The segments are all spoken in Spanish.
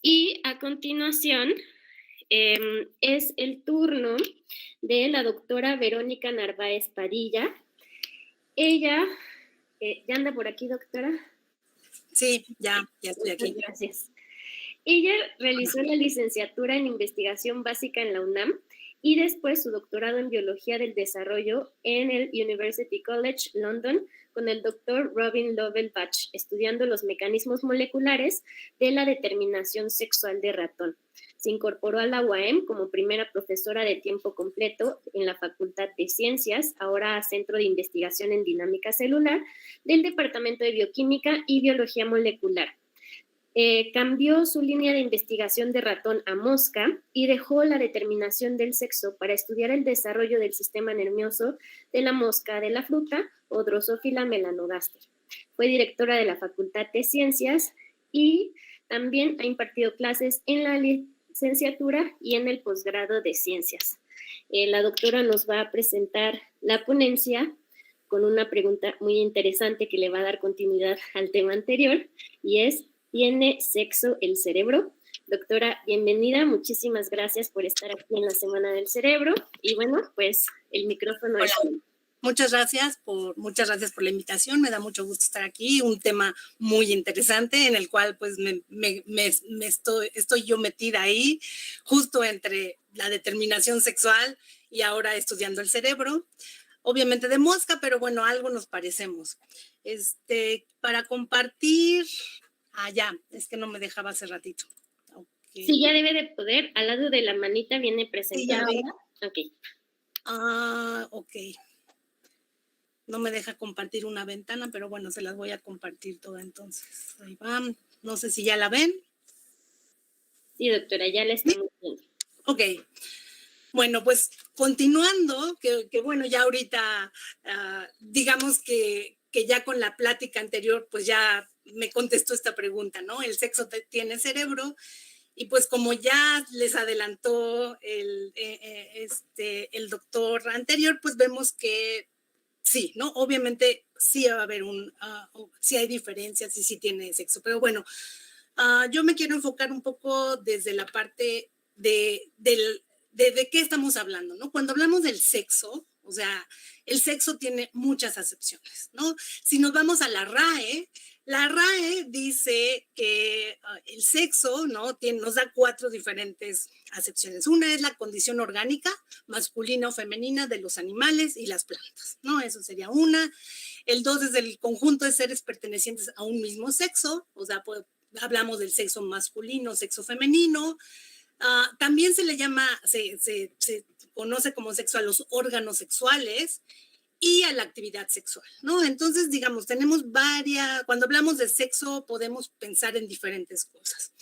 Y a continuación es el turno de la doctora Verónica Narváez Padilla. Ella, ¿ya anda por aquí, doctora? Sí, ya estoy aquí. Muchas gracias. Ella realizó la licenciatura en investigación básica en la UNAM y después su doctorado en biología del desarrollo en el University College London con el doctor Robin Lovell Bach, estudiando los mecanismos moleculares de la determinación sexual de ratón. Se incorporó a la UAM como primera profesora de tiempo completo en la Facultad de Ciencias, ahora Centro de Investigación en Dinámica Celular, del Departamento de Bioquímica y Biología Molecular. Cambió su línea de investigación de ratón a mosca y dejó la determinación del sexo para estudiar el desarrollo del sistema nervioso de la mosca de la fruta o Drosophila melanogaster. Fue directora de la Facultad de Ciencias y también ha impartido clases en la licenciatura y en el posgrado de Ciencias. La doctora nos va a presentar la ponencia con una pregunta muy interesante que le va a dar continuidad al tema anterior y es: ¿tiene sexo el cerebro? Doctora, bienvenida, muchísimas gracias por estar aquí en la Semana del Cerebro. Y bueno, pues el micrófono es... Hola. Muchas gracias por la invitación, me da mucho gusto estar aquí, un tema muy interesante en el cual pues estoy yo metida ahí, justo entre la determinación sexual y ahora estudiando el cerebro, obviamente de mosca, pero bueno, algo nos parecemos. Para compartir, es que no me dejaba hace ratito. Okay. Sí, ya debe de poder, al lado de la manita viene presentada. Sí, ok. Ok. No me deja compartir una ventana, pero bueno, se las voy a compartir toda entonces. Ahí va. No sé si ya la ven. Sí, doctora, ya la estamos viendo. Ok. Bueno, pues continuando, que bueno, ya ahorita, digamos que ya con la plática anterior, pues ya me contestó esta pregunta, ¿no? ¿El sexo tiene cerebro? Y pues como ya les adelantó el doctor anterior, pues vemos que sí, ¿no? Obviamente sí va a haber sí hay diferencias y sí tiene sexo, pero bueno, yo me quiero enfocar un poco desde la parte de qué estamos hablando, ¿no? Cuando hablamos del sexo, o sea, el sexo tiene muchas acepciones, ¿no? Si nos vamos a la RAE dice que el sexo, ¿no? Nos da 4 diferentes acepciones. Una es la condición orgánica, masculina o femenina de los animales y las plantas, ¿no? Eso sería una. El 2 es el conjunto de seres pertenecientes a un mismo sexo, o sea, hablamos del sexo masculino, sexo femenino. También se le llama, se conoce como sexo a los órganos sexuales y a la actividad sexual, ¿no? Entonces, digamos, tenemos cuando hablamos de sexo podemos pensar en diferentes cosas.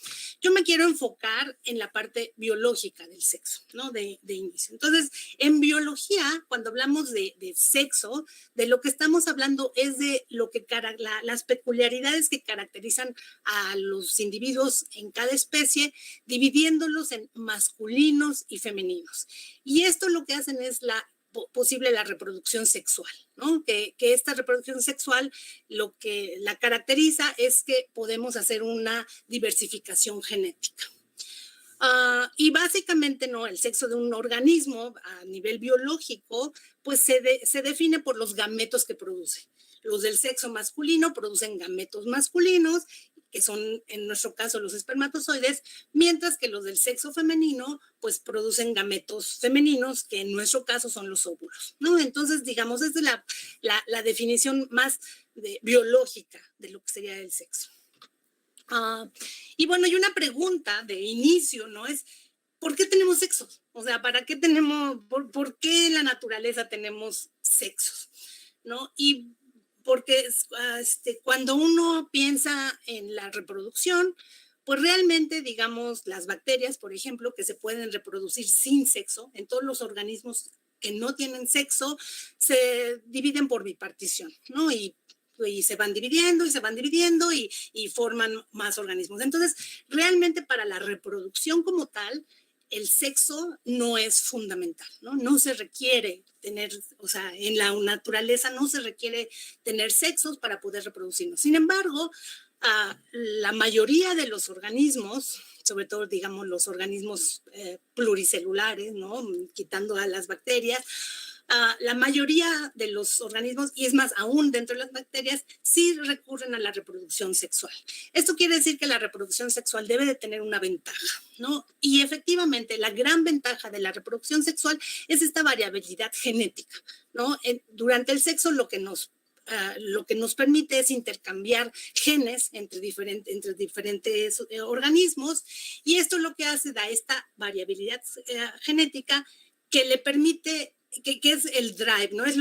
Yo me quiero enfocar en la parte biológica del sexo, ¿no? De inicio. Entonces, en biología, cuando hablamos de sexo, de lo que estamos hablando es de las peculiaridades que caracterizan a los individuos en cada especie, dividiéndolos en masculinos y femeninos. Y esto lo que hacen es la reproducción sexual, ¿no? Que esta reproducción sexual lo que la caracteriza es que podemos hacer una diversificación genética. Y básicamente, ¿no? El sexo de un organismo a nivel biológico, pues se define por los gametos que produce. Los del sexo masculino producen gametos masculinos, que son en nuestro caso los espermatozoides, mientras que los del sexo femenino pues producen gametos femeninos, que en nuestro caso son los óvulos, ¿no? Entonces, digamos, esa es la definición más biológica de lo que sería el sexo. Y bueno, y una pregunta de inicio, ¿no? Es, ¿por qué tenemos sexos? O sea, ¿para qué tenemos, por qué en la naturaleza tenemos sexos? ¿No? Y porque cuando uno piensa en la reproducción, pues realmente, digamos, las bacterias, por ejemplo, que se pueden reproducir sin sexo, en todos los organismos que no tienen sexo, se dividen por bipartición, ¿no? Y se van dividiendo y forman más organismos. Entonces, realmente para la reproducción como tal, el sexo no es fundamental, ¿no? No se requiere tener, o sea, en la naturaleza no se requiere tener sexos para poder reproducirnos. Sin embargo, la mayoría de los organismos, sobre todo, digamos, los organismos pluricelulares, ¿no? Quitando a las bacterias, la mayoría de los organismos, y es más, aún dentro de las bacterias, sí recurren a la reproducción sexual. Esto quiere decir que la reproducción sexual debe de tener una ventaja, ¿no? Y efectivamente, la gran ventaja de la reproducción sexual es esta variabilidad genética, ¿no? Durante el sexo lo que nos permite es intercambiar genes entre diferentes organismos, y esto lo que hace da esta variabilidad genética que le permite, que es el drive, ¿no? Es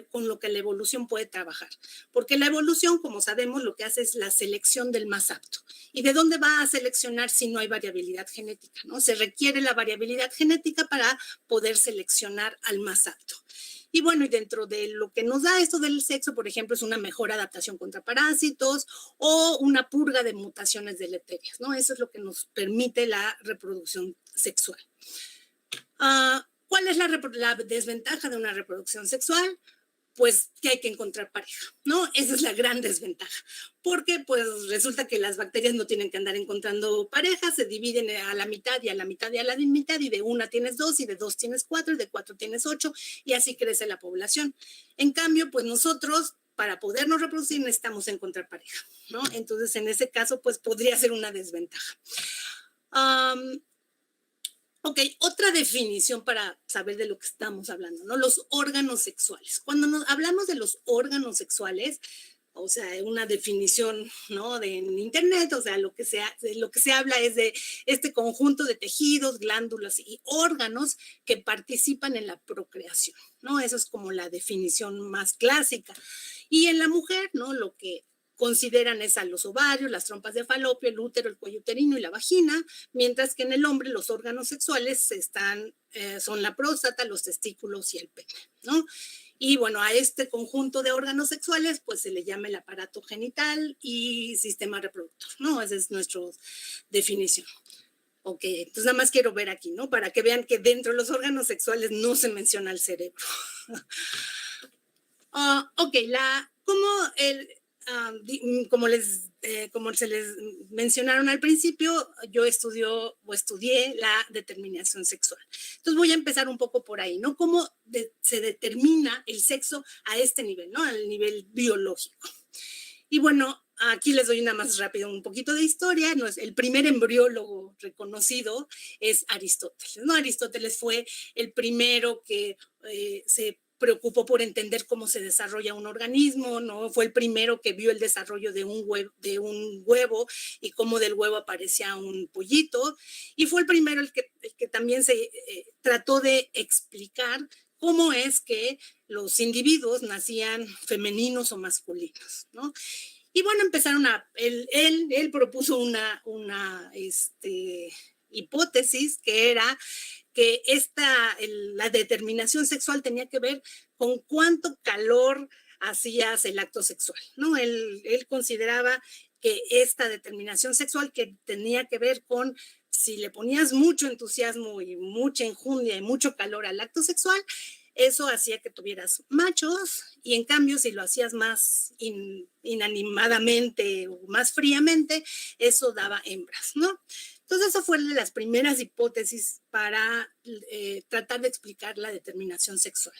con lo que la evolución puede trabajar. Porque la evolución, como sabemos, lo que hace es la selección del más apto. ¿Y de dónde va a seleccionar si no hay variabilidad genética, ¿no? Se requiere la variabilidad genética para poder seleccionar al más apto. Y bueno, y dentro de lo que nos da esto del sexo, por ejemplo, es una mejor adaptación contra parásitos o una purga de mutaciones deleterias, ¿no? Eso es lo que nos permite la reproducción sexual. ¿Cuál es la desventaja de una reproducción sexual? Pues que hay que encontrar pareja, ¿no? Esa es la gran desventaja, porque pues resulta que las bacterias no tienen que andar encontrando parejas, se dividen a la mitad y a la mitad y a la mitad, y de una tienes dos, y de dos tienes cuatro, y de cuatro tienes 8, y así crece la población. En cambio, pues nosotros, para podernos reproducir, necesitamos encontrar pareja, ¿no? Entonces, en ese caso, pues podría ser una desventaja. Ok, otra definición para saber de lo que estamos hablando, ¿no? Los órganos sexuales. Cuando hablamos de los órganos sexuales, o sea, una definición, ¿no? En internet, o sea, de lo que se habla es de este conjunto de tejidos, glándulas y órganos que participan en la procreación, ¿no? Eso es como la definición más clásica. Y en la mujer, ¿no? Lo que consideran es a los ovarios, las trompas de falopio, el útero, el cuello uterino y la vagina, mientras que en el hombre los órganos sexuales son la próstata, los testículos y el pene, ¿no? Y bueno, a este conjunto de órganos sexuales pues se le llama el aparato genital y sistema reproductor, ¿no? Esa es nuestra definición. Ok, entonces nada más quiero ver aquí, ¿no? Para que vean que dentro de los órganos sexuales no se menciona el cerebro. Ok, como se les mencionaron al principio, yo estudié la determinación sexual. Entonces voy a empezar un poco por ahí, ¿no? ¿Cómo se determina el sexo a este nivel, ¿no? Al nivel biológico. Y bueno, aquí les doy nada más rápido un poquito de historia. El primer embriólogo reconocido es Aristóteles, ¿no? Aristóteles fue el primero que se preocupó por entender cómo se desarrolla un organismo, ¿no? Fue el primero que vio el desarrollo de un huevo y cómo del huevo aparecía un pollito, y fue el primero el que también se trató de explicar cómo es que los individuos nacían femeninos o masculinos, ¿no? Y bueno, él propuso una hipótesis que era que la determinación sexual tenía que ver con cuánto calor hacías el acto sexual, ¿no? Él consideraba que esta determinación sexual que tenía que ver con si le ponías mucho entusiasmo y mucha enjundia y mucho calor al acto sexual, eso hacía que tuvieras machos, y en cambio si lo hacías más inanimadamente o más fríamente, eso daba hembras, ¿no? Entonces, eso fue de las primeras hipótesis para tratar de explicar la determinación sexual.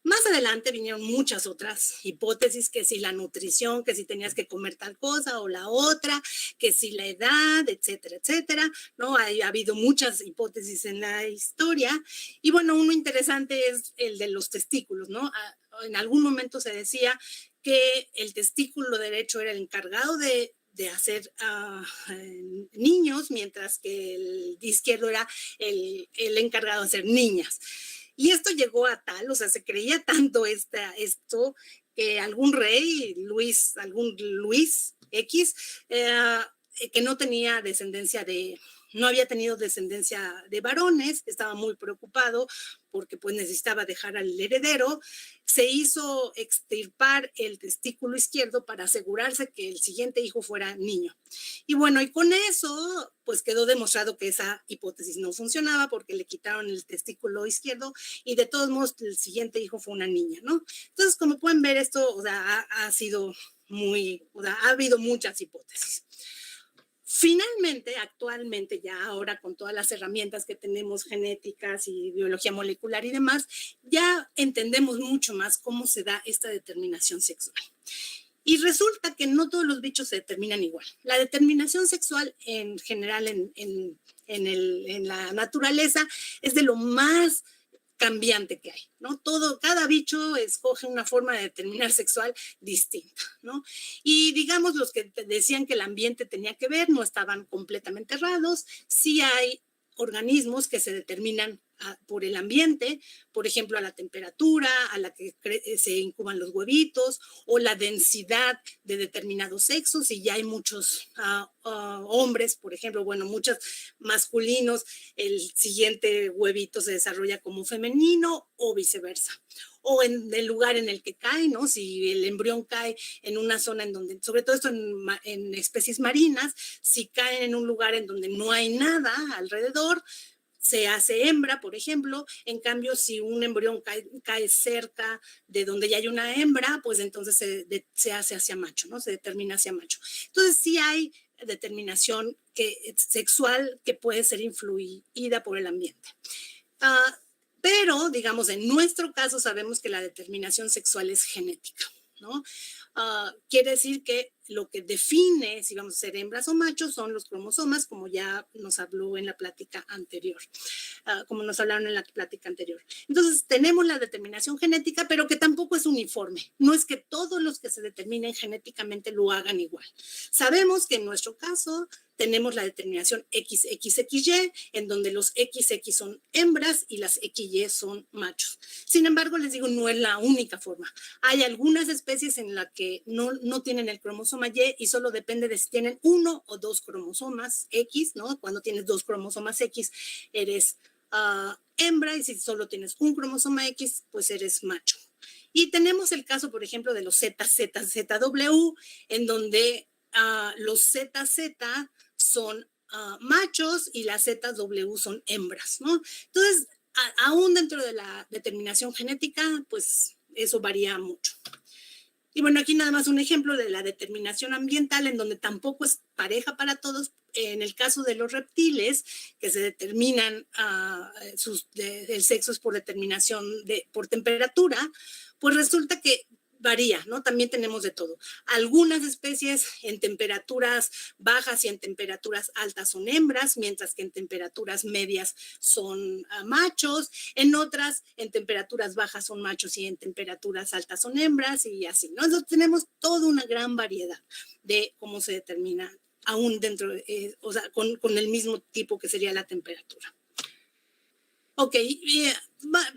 Más adelante vinieron muchas otras hipótesis, que si la nutrición, que si tenías que comer tal cosa o la otra, que si la edad, etcétera, etcétera, ¿no? Ha habido muchas hipótesis en la historia, y bueno, uno interesante es el de los testículos, ¿no? En algún momento se decía que el testículo derecho era el encargado de hacer niños, mientras que el izquierdo era el encargado de hacer niñas. Y esto llegó a tal, o sea, se creía tanto esto, que algún rey, algún Luis X, que no tenía no había tenido descendencia de varones, estaba muy preocupado porque pues necesitaba dejar al heredero. Se hizo extirpar el testículo izquierdo para asegurarse que el siguiente hijo fuera niño. Y bueno, y con eso pues quedó demostrado que esa hipótesis no funcionaba porque le quitaron el testículo izquierdo y de todos modos el siguiente hijo fue una niña, ¿no? Entonces, como pueden ver, esto, o sea, ha sido ha habido muchas hipótesis. Finalmente, actualmente, ya ahora con todas las herramientas que tenemos, genéticas y biología molecular y demás, ya entendemos mucho más cómo se da esta determinación sexual. Y resulta que no todos los bichos se determinan igual. La determinación sexual en general en la naturaleza es de lo más cambiante que hay, ¿no? Cada bicho escoge una forma de determinar sexual distinta, ¿no? Y digamos, los que decían que el ambiente tenía que ver no estaban completamente errados. Sí hay organismos que se determinan por el ambiente, por ejemplo, a la temperatura a la que se incuban los huevitos o la densidad de determinados sexos, y ya hay muchos hombres, por ejemplo, bueno, muchos masculinos, el siguiente huevito se desarrolla como femenino o viceversa. O en el lugar en el que cae, ¿no? Si el embrión cae en una zona en donde, sobre todo esto en especies marinas, si caen en un lugar en donde no hay nada alrededor, se hace hembra, por ejemplo. En cambio, si un embrión cae cerca de donde ya hay una hembra, pues entonces se hace hacia macho, ¿no? Se determina hacia macho. Entonces, sí hay determinación sexual que puede ser influida por el ambiente. Pero, digamos, en nuestro caso sabemos que la determinación sexual es genética, ¿no? Quiere decir que lo que define si vamos a ser hembras o machos son los cromosomas, como ya nos habló en la plática anterior, como nos hablaron en la plática anterior. Entonces, tenemos la determinación genética, pero que tampoco es uniforme. No es que todos los que se determinen genéticamente lo hagan igual. Sabemos que en nuestro caso tenemos la determinación XXY, en donde los XX son hembras y las XY son machos. Sin embargo, les digo, no es la única forma. Hay algunas especies en las que no tienen el cromosoma Y y solo depende de si tienen uno o dos cromosomas X, ¿no? Cuando tienes dos cromosomas X, eres hembra, y si solo tienes un cromosoma X, pues eres macho. Y tenemos el caso, por ejemplo, de los ZZZW, en donde los ZZ son machos y las ZW son hembras, ¿no? Entonces, aún dentro de la determinación genética, pues eso varía mucho. Y bueno, aquí nada más un ejemplo de la determinación ambiental, en donde tampoco es pareja para todos. En el caso de los reptiles, que se determinan el sexo es por determinación por temperatura, pues resulta que varía, ¿no? También tenemos de todo. Algunas especies en temperaturas bajas y en temperaturas altas son hembras, mientras que en temperaturas medias son machos. En otras, en temperaturas bajas son machos y en temperaturas altas son hembras, y así, ¿no? Entonces tenemos toda una gran variedad de cómo se determina, aún dentro, o sea, con el mismo tipo que sería la temperatura. Ok,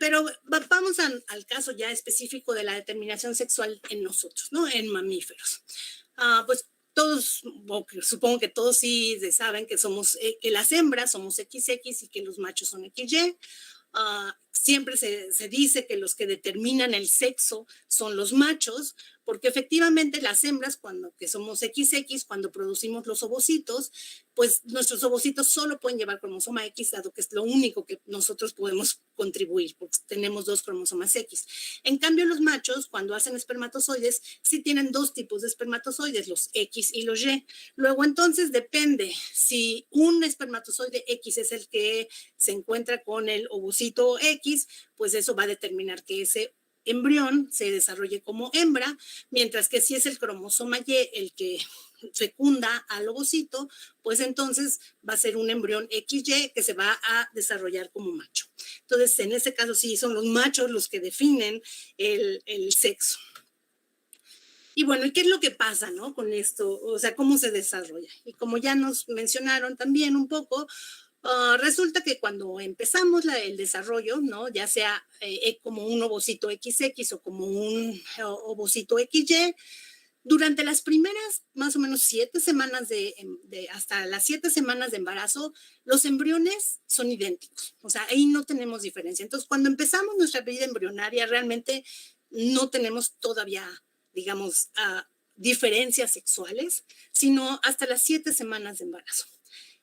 pero vamos al caso ya específico de la determinación sexual en nosotros, ¿no? En mamíferos. Pues todos, supongo que todos sí saben que que las hembras somos XX y que los machos son XY. Siempre se dice que los que determinan el sexo son los machos, porque efectivamente las hembras, que somos XX, cuando producimos los ovocitos, pues nuestros ovocitos solo pueden llevar cromosoma X, dado que es lo único que nosotros podemos contribuir, porque tenemos dos cromosomas X. En cambio, los machos, cuando hacen espermatozoides, sí tienen dos tipos de espermatozoides, los X y los Y. Luego, entonces, depende si un espermatozoide X es el que se encuentra con el ovocito X, pues eso va a determinar que ese embrión se desarrolle como hembra, mientras que si es el cromosoma Y el que fecunda al ovocito, pues entonces va a ser un embrión XY que se va a desarrollar como macho. Entonces, en ese caso sí son los machos los que definen el sexo. Y bueno, ¿y qué es lo que pasa, no, con esto? O sea, ¿cómo se desarrolla? Y como ya nos mencionaron también un poco, resulta que cuando empezamos el desarrollo, ¿no? Ya sea como un ovocito XX o como un ovocito XY, Durante las primeras más o menos 7 semanas hasta las 7 semanas de embarazo, los embriones son idénticos. O sea, ahí no tenemos diferencia. Entonces, cuando empezamos nuestra vida embrionaria, realmente no tenemos todavía, digamos, diferencias sexuales, sino hasta las 7 semanas de embarazo.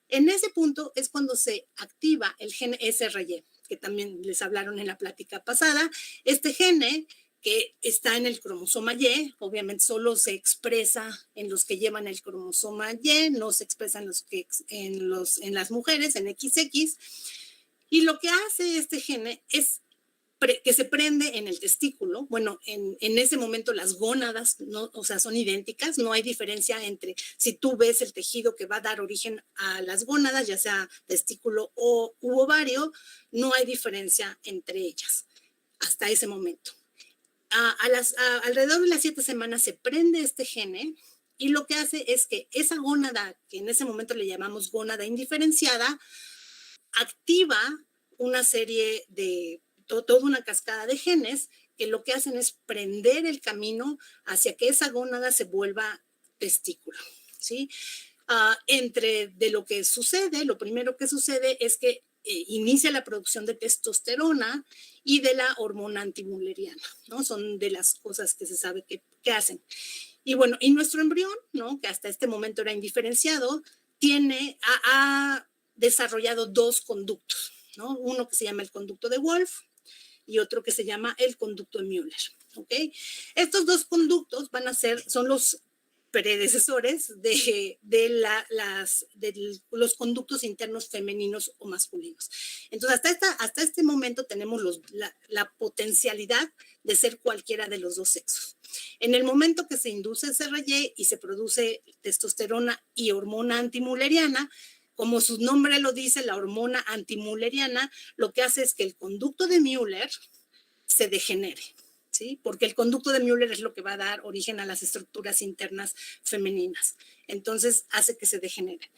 En ese punto es cuando se activa el gen SRY, que también les hablaron en la plática pasada. Este gene que está en el cromosoma Y, obviamente solo se expresa en los que llevan el cromosoma Y, no se expresa en las mujeres, en XX, y lo que hace este gene es que se prende en el testículo. Bueno, en ese momento las gónadas, ¿no? O sea, son idénticas, no hay diferencia entre si tú ves el tejido que va a dar origen a las gónadas, ya sea testículo u ovario, no hay diferencia entre ellas hasta ese momento. Alrededor de las 7 semanas se prende este gene y lo que hace es que esa gónada, que en ese momento le llamamos gónada indiferenciada, activa una serie de toda una cascada de genes que lo que hacen es prender el camino hacia que esa gónada se vuelva testículo, ¿sí? Entre de lo que sucede, lo primero que sucede es que inicia la producción de testosterona y de la hormona antimülleriana, ¿no? Son de las cosas que se sabe que hacen. Y bueno, y nuestro embrión, ¿no? Que hasta este momento era indiferenciado, ha desarrollado 2 conductos, ¿no? Uno que se llama el conducto de Wolf y otro que se llama el conducto de Müller, ¿ok? Estos 2 conductos son los predecesores de los conductos internos femeninos o masculinos. Entonces, hasta este momento tenemos la potencialidad de ser cualquiera de los 2 sexos. En el momento que se induce SRY y se produce testosterona y hormona antimülleriana, como su nombre lo dice, la hormona antimülleriana, lo que hace es que el conducto de Müller se degenere, ¿sí? Porque el conducto de Müller es lo que va a dar origen a las estructuras internas femeninas. Entonces, hace que se degenere.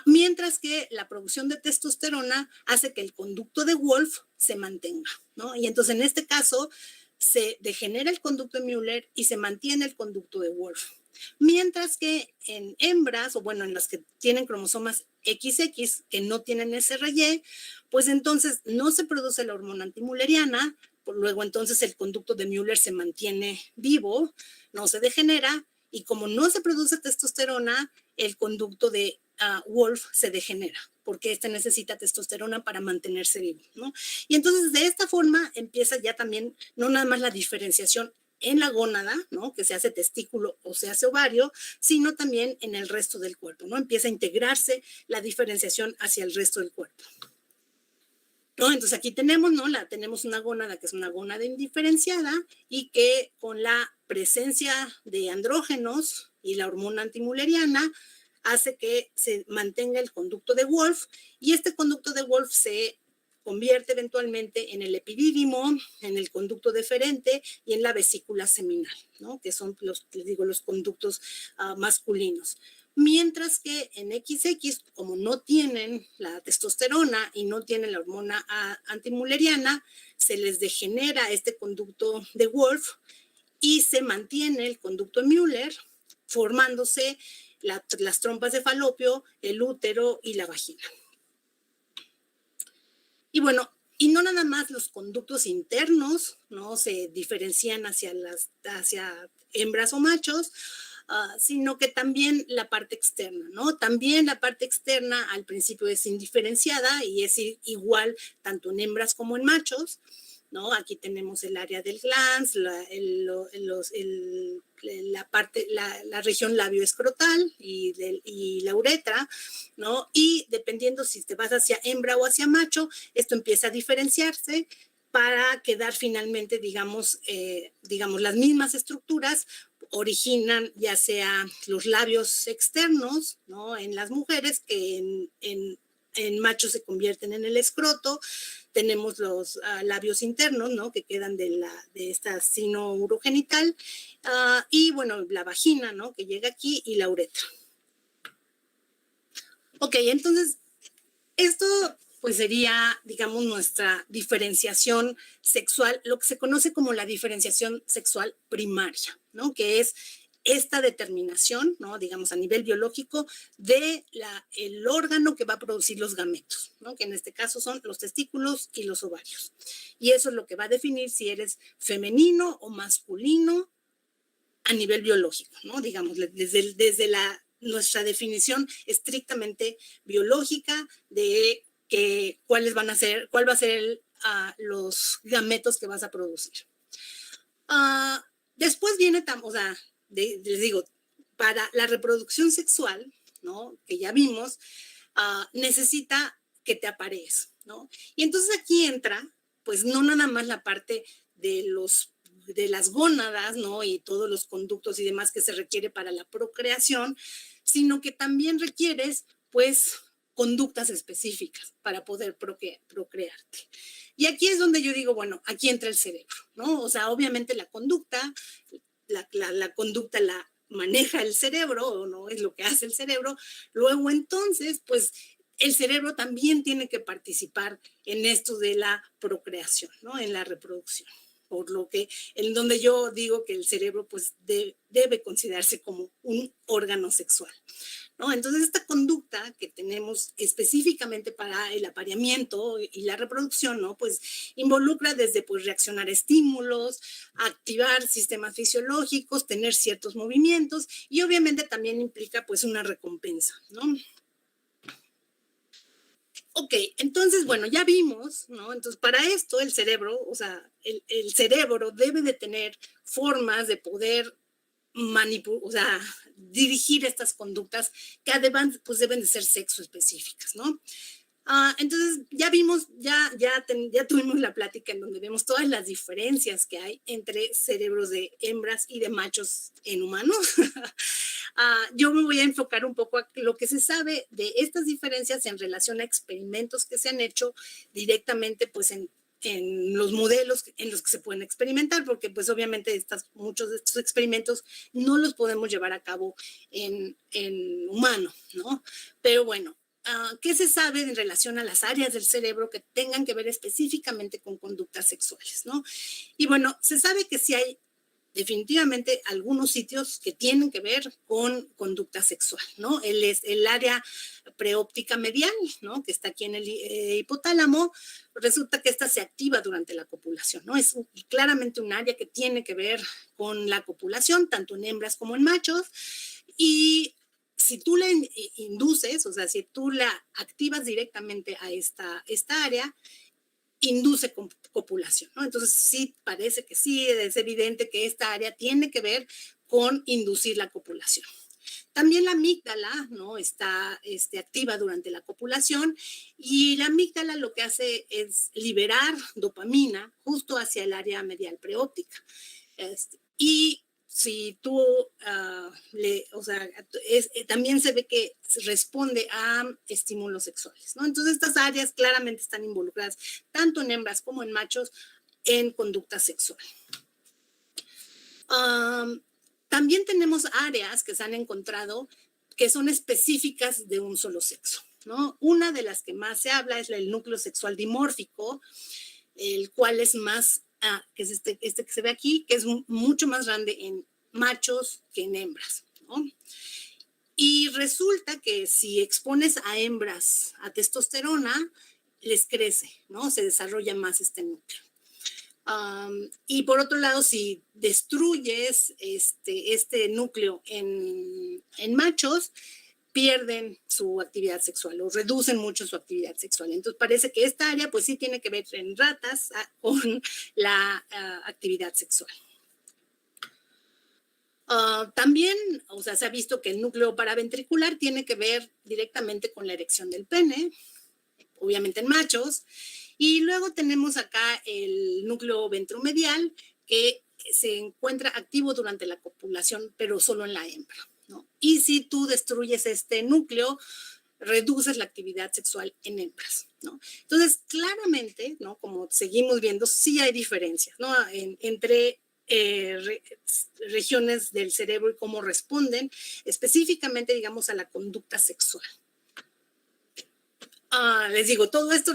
Mientras que la producción de testosterona hace que el conducto de Wolf se mantenga, ¿no? Y entonces, en este caso, se degenera el conducto de Müller y se mantiene el conducto de Wolf. Mientras que en hembras, o bueno, en las que tienen cromosomas XX, que no tienen SRY, pues entonces no se produce la hormona antimülleriana, luego entonces el conducto de Müller se mantiene vivo, no se degenera, y como no se produce testosterona, el conducto de Wolf se degenera, porque este necesita testosterona para mantenerse vivo, ¿no? Y entonces de esta forma empieza ya también, no nada más la diferenciación en la gónada, ¿no? Que se hace testículo o se hace ovario, sino también en el resto del cuerpo, ¿no? Empieza a integrarse la diferenciación hacia el resto del cuerpo, ¿no? Entonces aquí tenemos, ¿no? Tenemos una gónada que es una gónada indiferenciada y que con la presencia de andrógenos y la hormona antimülleriana hace que se mantenga el conducto de Wolf, y este conducto de Wolf se convierte eventualmente en el epidídimo, en el conducto deferente y en la vesícula seminal, ¿no? Que son los conductos masculinos. Mientras que en XX, como no tienen la testosterona y no tienen la hormona antimülleriana, se les degenera este conducto de Wolf y se mantiene el conducto de Müller, formándose las trompas de falopio, el útero y la vagina. Y bueno, y no nada más los conductos internos, ¿no? Se diferencian hacia hembras o machos, sino que también la parte externa, ¿no? También la parte externa al principio es indiferenciada y es igual tanto en hembras como en machos, ¿no? Aquí tenemos el área del glans, la región labioescrotal y la uretra, ¿no? Y dependiendo si te vas hacia hembra o hacia macho, esto empieza a diferenciarse para quedar finalmente, digamos, las mismas estructuras originan ya sea los labios externos, ¿no? En las mujeres, que en machos se convierten en el escroto. Tenemos los labios internos, ¿no? Que quedan de esta sino urogenital, y bueno, la vagina, ¿no? Que llega aquí, y la uretra. Ok, entonces, esto pues sería, digamos, nuestra diferenciación sexual, lo que se conoce como la diferenciación sexual primaria, ¿no? Que es esta determinación, ¿no? Digamos a nivel biológico, de el órgano que va a producir los gametos, ¿no? Que en este caso son los testículos y los ovarios. Y eso es lo que va a definir si eres femenino o masculino a nivel biológico, ¿no? Digamos, desde nuestra definición estrictamente biológica de cuál va a ser los gametos que vas a producir. Después viene, o sea, les digo, para la reproducción sexual, ¿no? Que ya vimos, necesita que te aparees, ¿no? Y entonces aquí entra, pues no nada más la parte de las gónadas, ¿no? Y todos los conductos y demás que se requiere para la procreación, sino que también requieres, pues, conductas específicas para poder procrearte. Y aquí es donde yo digo, bueno, aquí entra el cerebro, ¿no? O sea, obviamente la conducta la maneja el cerebro, ¿no? Es lo que hace el cerebro. Luego, entonces, pues, el cerebro también tiene que participar en esto de la procreación, ¿no? En la reproducción. Por lo que, en donde yo digo que el cerebro, pues, debe considerarse como un órgano sexual, ¿no? Entonces, esta conducta que tenemos específicamente para el apareamiento y la reproducción, ¿no? Pues involucra desde pues, reaccionar a estímulos, activar sistemas fisiológicos, tener ciertos movimientos y obviamente también implica pues una recompensa, ¿no? Ok, entonces, bueno, ya vimos, ¿no? Entonces, para esto el cerebro, o sea, el cerebro debe de tener formas de poder o sea, dirigir estas conductas que además pues deben de ser sexo específicas, ¿no? Entonces ya vimos, ya tuvimos la plática en donde vemos todas las diferencias que hay entre cerebros de hembras y de machos en humanos. Yo me voy a enfocar un poco a lo que se sabe de estas diferencias en relación a experimentos que se han hecho directamente pues en los modelos en los que se pueden experimentar, porque pues obviamente muchos de estos experimentos no los podemos llevar a cabo en humano, ¿no? Pero bueno, ¿qué se sabe en relación a las áreas del cerebro que tengan que ver específicamente con conductas sexuales, ¿no? Y bueno, se sabe que sí hay definitivamente algunos sitios que tienen que ver con conducta sexual, ¿no? El área preóptica medial, ¿no? Que está aquí en el hipotálamo, resulta que esta se activa durante la copulación, ¿no? Es claramente un área que tiene que ver con la copulación, tanto en hembras como en machos, y si tú la induces, o sea, si tú la activas directamente a esta área, induce copulación, ¿no? Entonces sí, parece que sí, es evidente que esta área tiene que ver con inducir la copulación. También la amígdala, ¿no? Está activa durante la copulación y la amígdala lo que hace es liberar dopamina justo hacia el área medial preóptica. Y si tú, o sea, también se ve que responde a estímulos sexuales, ¿no? Entonces estas áreas claramente están involucradas tanto en hembras como en machos en conducta sexual. También tenemos áreas que se han encontrado que son específicas de un solo sexo, ¿no? Una de las que más se habla es el núcleo sexual dimórfico, el cual es más, que es este que se ve aquí, que es mucho más grande en machos que en hembras, ¿no? Y resulta que si expones a hembras a testosterona, les crece, ¿no? Se desarrolla más este núcleo. Y por otro lado, si destruyes este núcleo en machos, pierden su actividad sexual o reducen mucho su actividad sexual. Entonces parece que esta área pues sí tiene que ver en ratas con la actividad sexual. También, o sea, se ha visto que el núcleo paraventricular tiene que ver directamente con la erección del pene, obviamente en machos. Y luego tenemos acá el núcleo ventromedial que se encuentra activo durante la copulación, pero solo en la hembra, ¿no? Y si tú destruyes este núcleo, reduces la actividad sexual en hembras, ¿no? Entonces, claramente, ¿no? Como seguimos viendo, sí hay diferencias, ¿no? Entre regiones del cerebro y cómo responden específicamente, digamos, a la conducta sexual. Les digo, todo esto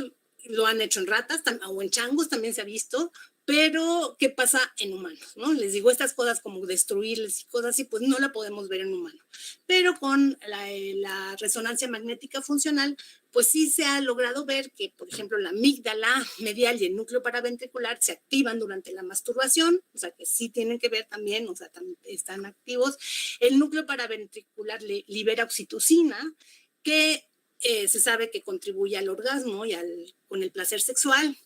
lo han hecho en ratas o en changos, también se ha visto, Pero, ¿qué pasa en humanos? ¿No? Les digo, estas cosas como destruirles y cosas así, pues no la podemos ver en humano. Pero con la resonancia magnética funcional, pues sí se ha logrado ver que, por ejemplo, la amígdala medial y el núcleo paraventricular se activan durante la masturbación, o sea que sí tienen que ver también, o sea, están activos. El núcleo paraventricular libera oxitocina, que se sabe que contribuye al orgasmo y con el placer sexual.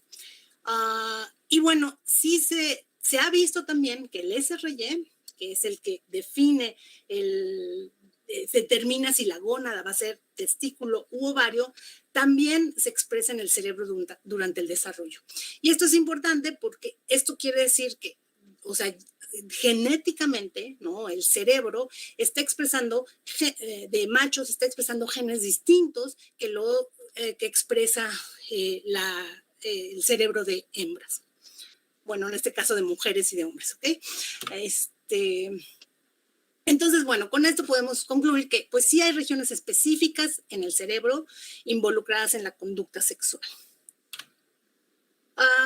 Y bueno, sí se ha visto también que el SRY, que es el que define determina si la gónada va a ser testículo u ovario, también se expresa en el cerebro durante el desarrollo. Y esto es importante porque esto quiere decir que, o sea, genéticamente, ¿no? El cerebro está expresando, de machos, está expresando genes distintos que expresa el cerebro de hembras. Bueno, en este caso de mujeres y de hombres, ¿ok? Entonces, bueno, con esto podemos concluir que pues sí hay regiones específicas en el cerebro involucradas en la conducta sexual.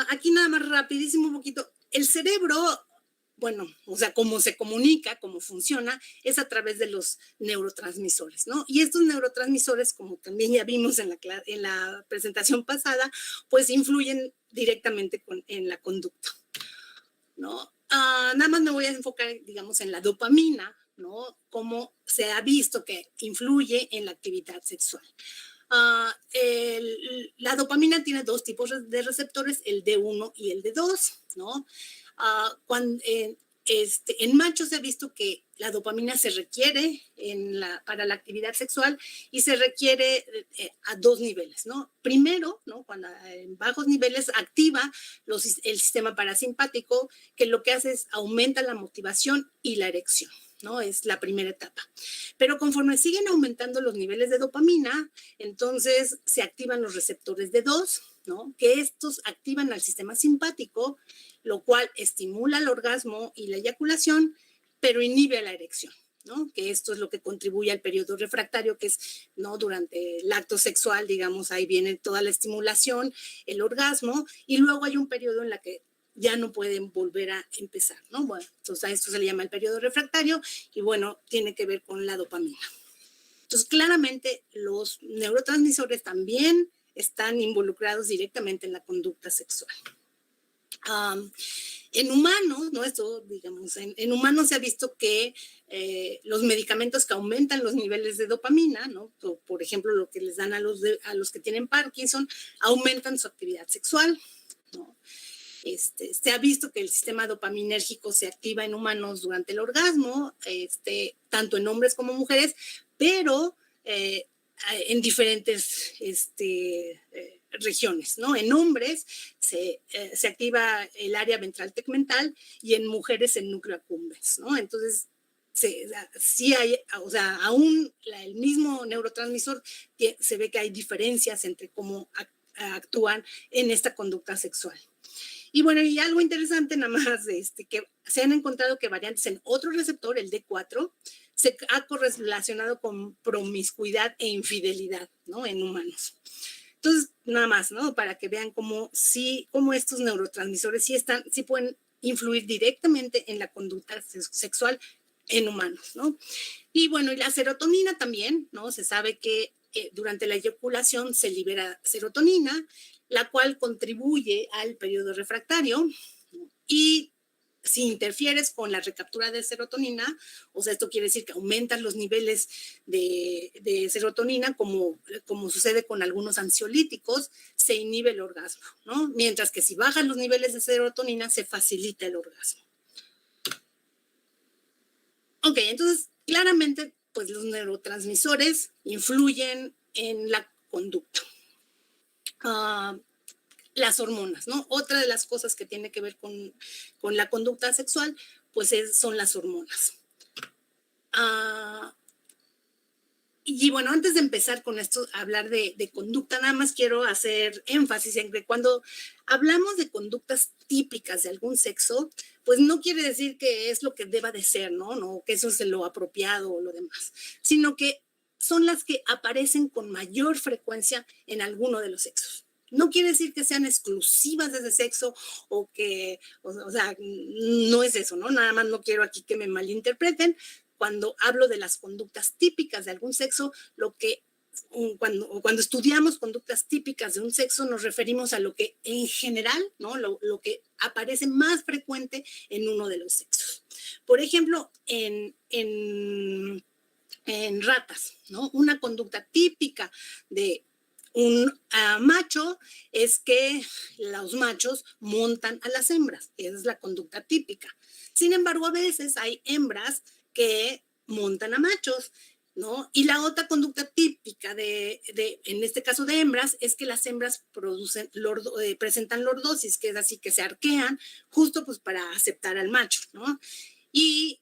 Aquí nada más rapidísimo un poquito. El cerebro, bueno, o sea, cómo se comunica, cómo funciona, es a través de los neurotransmisores, ¿no? Y estos neurotransmisores, como también ya vimos en la presentación pasada, pues influyen directamente en la conducta, ¿no? Nada más me voy a enfocar, digamos, en la dopamina, ¿no? Cómo se ha visto que influye en la actividad sexual. La dopamina tiene dos tipos de receptores, el D1 y el D2, ¿no? En machos se ha visto que la dopamina se requiere para la actividad sexual y se requiere a dos niveles, ¿no? Primero, ¿no? Cuando en bajos niveles activa el sistema parasimpático, que lo que hace es aumenta la motivación y la erección, ¿no? Es la primera etapa. Pero conforme siguen aumentando los niveles de dopamina, entonces se activan los receptores D2, ¿no? Que estos activan al sistema simpático, lo cual estimula el orgasmo y la eyaculación, pero inhibe la erección, ¿no? Que esto es lo que contribuye al periodo refractario, que es, ¿no? Durante el acto sexual, digamos, ahí viene toda la estimulación, el orgasmo, y luego hay un periodo en la que ya no pueden volver a empezar, ¿no? Bueno, entonces a esto se le llama el periodo refractario y bueno, tiene que ver con la dopamina. Entonces, claramente los neurotransmisores también están involucrados directamente en la conducta sexual. En humanos, ¿no? Esto, digamos, en humanos se ha visto que los medicamentos que aumentan los niveles de dopamina, ¿no? Por ejemplo, lo que les dan a los que tienen Parkinson, aumentan su actividad sexual, ¿no? Se ha visto que el sistema dopaminérgico se activa en humanos durante el orgasmo, tanto en hombres como mujeres, pero en diferentes regiones, ¿no? En hombres se activa el área ventral tegmental y en mujeres el núcleo accumbens, ¿no? Entonces, sí hay, o sea, aún el mismo neurotransmisor se ve que hay diferencias entre cómo actúan en esta conducta sexual. Y bueno, y algo interesante nada más, que se han encontrado que variantes en otro receptor, el D4, se ha correlacionado con promiscuidad e infidelidad, ¿no? En humanos. Entonces, nada más, ¿no? Para que vean cómo estos neurotransmisores sí pueden influir directamente en la conducta sexual en humanos, ¿no? Y bueno, y la serotonina también, ¿no? Se sabe que durante la eyaculación se libera serotonina, la cual contribuye al periodo refractario, ¿no? Y si interfieres con la recaptura de serotonina, o sea, esto quiere decir que aumentas los niveles de serotonina, como sucede con algunos ansiolíticos, se inhibe el orgasmo, ¿no? Mientras que si bajan los niveles de serotonina, se facilita el orgasmo. Ok, entonces, claramente, pues los neurotransmisores influyen en la conducta. Las hormonas, ¿no? Otra de las cosas que tiene que ver con la conducta sexual, pues son las hormonas. Y bueno, antes de empezar con esto, hablar de conducta, nada más quiero hacer énfasis en que cuando hablamos de conductas típicas de algún sexo, pues no quiere decir que es lo que deba de ser, ¿no? No, que eso es lo apropiado o lo demás, sino que son las que aparecen con mayor frecuencia en alguno de los sexos. No quiere decir que sean exclusivas de ese sexo o que, o sea, no es eso, ¿no? Nada más no quiero aquí que me malinterpreten. Cuando hablo de las conductas típicas de algún sexo, cuando estudiamos conductas típicas de un sexo, nos referimos a lo que en general, ¿no? Lo que aparece más frecuente en uno de los sexos. Por ejemplo, en ratas, ¿no? Una conducta típica de un macho es que los machos montan a las hembras. Esa es la conducta típica. Sin embargo, a veces hay hembras que montan a machos, ¿no? Y la otra conducta típica en este caso de hembras, es que las hembras presentan lordosis, que es así que se arquean justo pues para aceptar al macho, ¿no? Y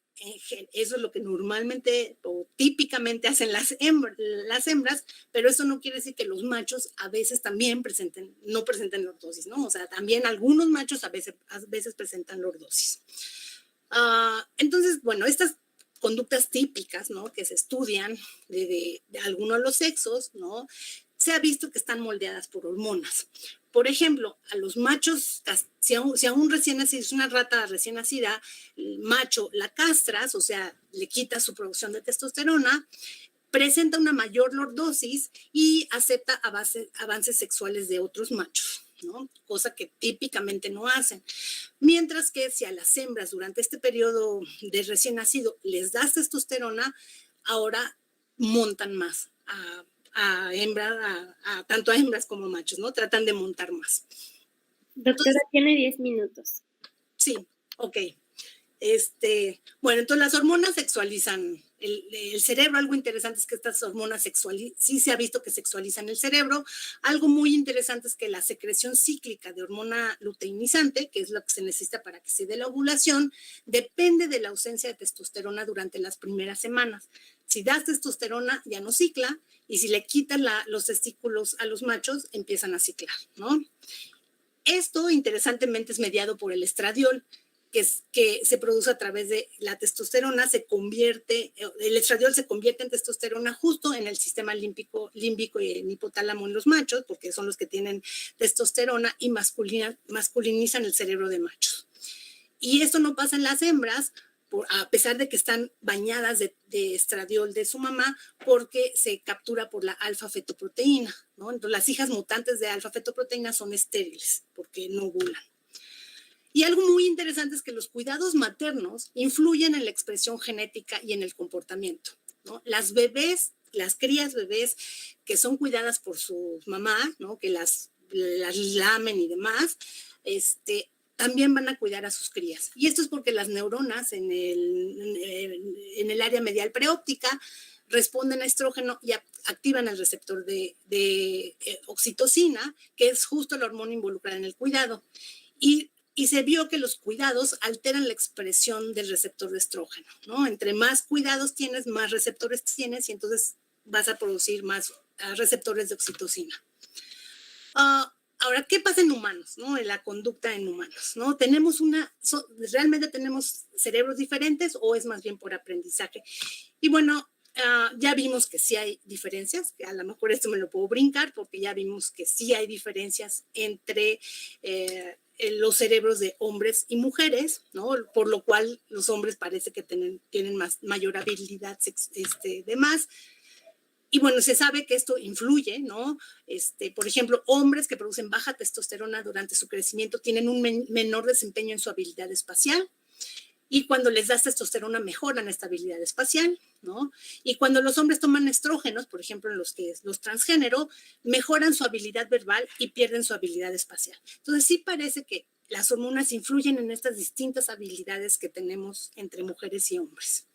eso es lo que normalmente o típicamente hacen las hembras, pero eso no quiere decir que los machos a veces también no presenten lordosis, ¿no? O sea, también algunos machos a veces presentan lordosis. Entonces, bueno, estas conductas típicas, ¿no? Que se estudian de alguno de los sexos, ¿no? Se ha visto que están moldeadas por hormonas. Por ejemplo, a los machos, si aún recién nacido, es una rata recién nacida, el macho la castras, o sea, le quita su producción de testosterona, presenta una mayor lordosis y acepta avances sexuales de otros machos, ¿no? Cosa que típicamente no hacen. Mientras que si a las hembras durante este periodo de recién nacido les das testosterona, ahora montan más tanto a hembras como machos, ¿no? Tratan de montar más. Doctora, entonces, tiene 10 minutos. Sí, ok. Bueno, entonces las hormonas sexualizan el cerebro. Algo interesante es que estas hormonas sí se ha visto que sexualizan el cerebro. Algo muy interesante es que la secreción cíclica de hormona luteinizante, que es lo que se necesita para que se dé la ovulación, depende de la ausencia de testosterona durante las primeras semanas. Si das testosterona, ya no cicla, y si le quitan los testículos a los machos, empiezan a ciclar, ¿no? Esto, interesantemente, es mediado por el estradiol, que se produce a través de la testosterona. El estradiol se convierte en testosterona justo en el sistema límbico y el hipotálamo en los machos, porque son los que tienen testosterona y masculinizan el cerebro de machos. Y esto no pasa en las hembras, a pesar de que están bañadas de estradiol de su mamá, porque se captura por la alfa-fetoproteína, ¿no? Entonces, las hijas mutantes de alfa-fetoproteína son estériles, porque no ovulan. Y algo muy interesante es que los cuidados maternos influyen en la expresión genética y en el comportamiento, ¿no? Las crías bebés que son cuidadas por su mamá, ¿no? Que las lamen y demás, también van a cuidar a sus crías. Y esto es porque las neuronas en el área medial preóptica responden a estrógeno y activan el receptor de oxitocina, que es justo la hormona involucrada en el cuidado. Y se vio que los cuidados alteran la expresión del receptor de estrógeno, ¿no? Entre más cuidados tienes, más receptores tienes, y entonces vas a producir más receptores de oxitocina. Ahora, ¿qué pasa en humanos, ¿no? En la conducta en humanos, ¿no? ¿Realmente tenemos cerebros diferentes o es más bien por aprendizaje? Y bueno, ya vimos que sí hay diferencias, que a lo mejor esto me lo puedo brincar, porque ya vimos que sí hay diferencias entre los cerebros de hombres y mujeres, ¿no? Por lo cual los hombres parece que tienen mayor habilidad de más. Y bueno, se sabe que esto influye, ¿no? Por ejemplo, hombres que producen baja testosterona durante su crecimiento tienen un menor desempeño en su habilidad espacial. Y cuando les das testosterona, mejoran esta habilidad espacial, ¿no? Y cuando los hombres toman estrógenos, por ejemplo, en los transgénero, mejoran su habilidad verbal y pierden su habilidad espacial. Entonces, sí parece que las hormonas influyen en estas distintas habilidades que tenemos entre mujeres y hombres.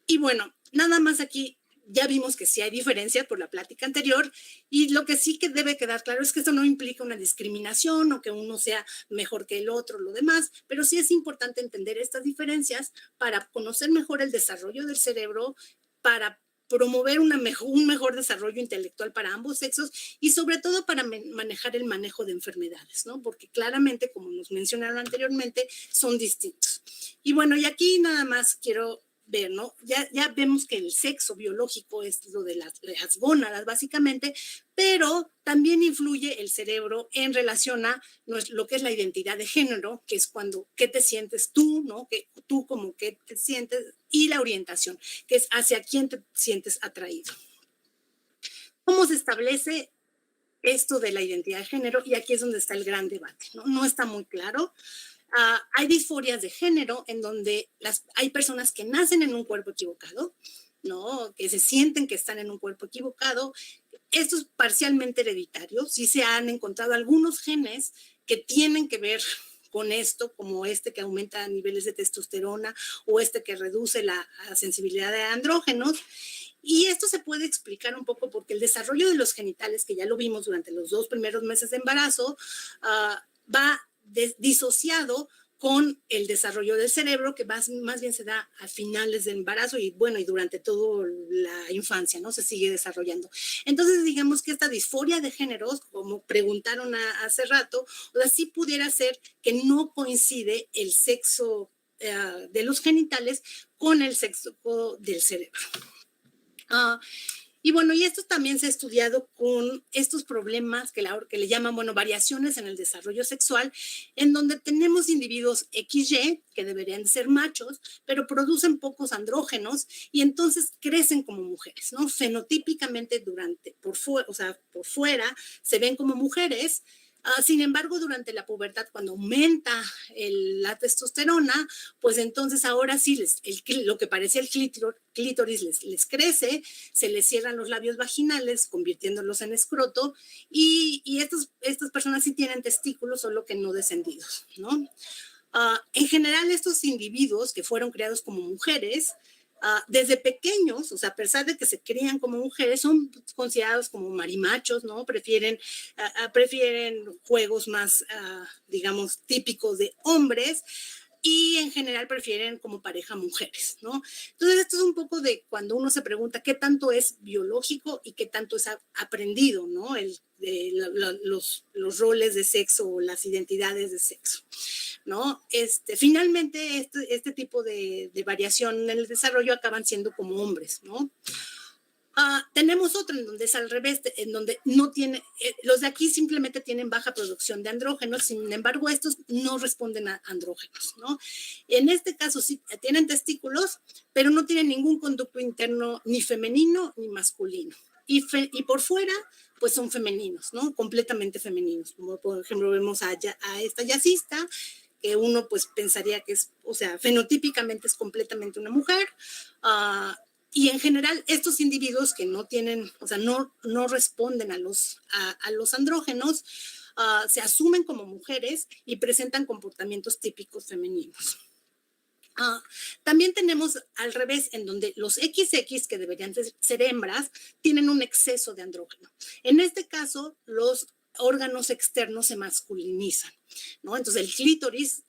Y bueno, nada más aquí ya vimos que sí hay diferencia por la plática anterior, y lo que sí que debe quedar claro es que esto no implica una discriminación o que uno sea mejor que el otro, lo demás, pero sí es importante entender estas diferencias para conocer mejor el desarrollo del cerebro, para promover un mejor desarrollo intelectual para ambos sexos y sobre todo para manejar el manejo de enfermedades, ¿no? Porque claramente, como nos mencionaron anteriormente, son distintos. Y bueno, y aquí nada más quiero ver, ¿no? Ya vemos que el sexo biológico es lo de las gónadas, básicamente, pero también influye el cerebro en relación a lo que es la identidad de género, que es cuando, ¿qué te sientes tú, ¿no? Que tú como qué te sientes, y la orientación, que es hacia quién te sientes atraído. ¿Cómo se establece esto de la identidad de género? Y aquí es donde está el gran debate, ¿no? No está muy claro. Hay disforias de género en donde hay personas que nacen en un cuerpo equivocado, ¿no? Que se sienten que están en un cuerpo equivocado. Esto es parcialmente hereditario. Sí se han encontrado algunos genes que tienen que ver con esto, como este que aumenta niveles de testosterona o este que reduce la sensibilidad de andrógenos. Y esto se puede explicar un poco porque el desarrollo de los genitales, que ya lo vimos durante los 2 primeros meses de embarazo, va disociado con el desarrollo del cerebro, que más bien se da a finales del embarazo y bueno, y durante toda la infancia, ¿no? Se sigue desarrollando. Entonces, digamos que esta disforia de géneros, como preguntaron hace rato, o sea, sí pudiera ser que no coincide el sexo de los genitales con el sexo del cerebro. Y bueno, y esto también se ha estudiado con estos problemas que le llaman, bueno, variaciones en el desarrollo sexual, en donde tenemos individuos XY, que deberían ser machos, pero producen pocos andrógenos y entonces crecen como mujeres, ¿no? Fenotípicamente por fuera se ven como mujeres. Sin embargo, durante la pubertad, cuando aumenta la testosterona, pues entonces ahora sí, lo que parecía el clítoris les crece, se les cierran los labios vaginales, convirtiéndolos en escroto, y estas personas sí tienen testículos, solo que no descendidos, ¿no? En general, estos individuos que fueron creados como mujeres, desde pequeños, o sea, a pesar de que se crían como mujeres, son considerados como marimachos, ¿no? Prefieren juegos más, digamos, típicos de hombres y en general prefieren como pareja mujeres, ¿no? Entonces, esto es un poco de cuando uno se pregunta qué tanto es biológico y qué tanto es aprendido, ¿no? Los roles de sexo o las identidades de sexo, ¿no? Finalmente, este tipo de variación en el desarrollo acaban siendo como hombres, ¿no? Tenemos otro en donde es al revés, en donde no tiene, los de aquí simplemente tienen baja producción de andrógenos, sin embargo, estos no responden a andrógenos, ¿no? En este caso sí tienen testículos, pero no tienen ningún conducto interno ni femenino ni masculino. Y por fuera, pues son femeninos, ¿no? Completamente femeninos. Como por ejemplo vemos a esta jazzista, que uno pues pensaría que es, o sea, fenotípicamente es completamente una mujer. Y en general, estos individuos que no tienen, o sea, no responden a los andrógenos, se asumen como mujeres y presentan comportamientos típicos femeninos. También tenemos al revés, en donde los XX, que deberían ser hembras, tienen un exceso de andrógeno. En este caso, los órganos externos se masculinizan, ¿no? Entonces, el clítoris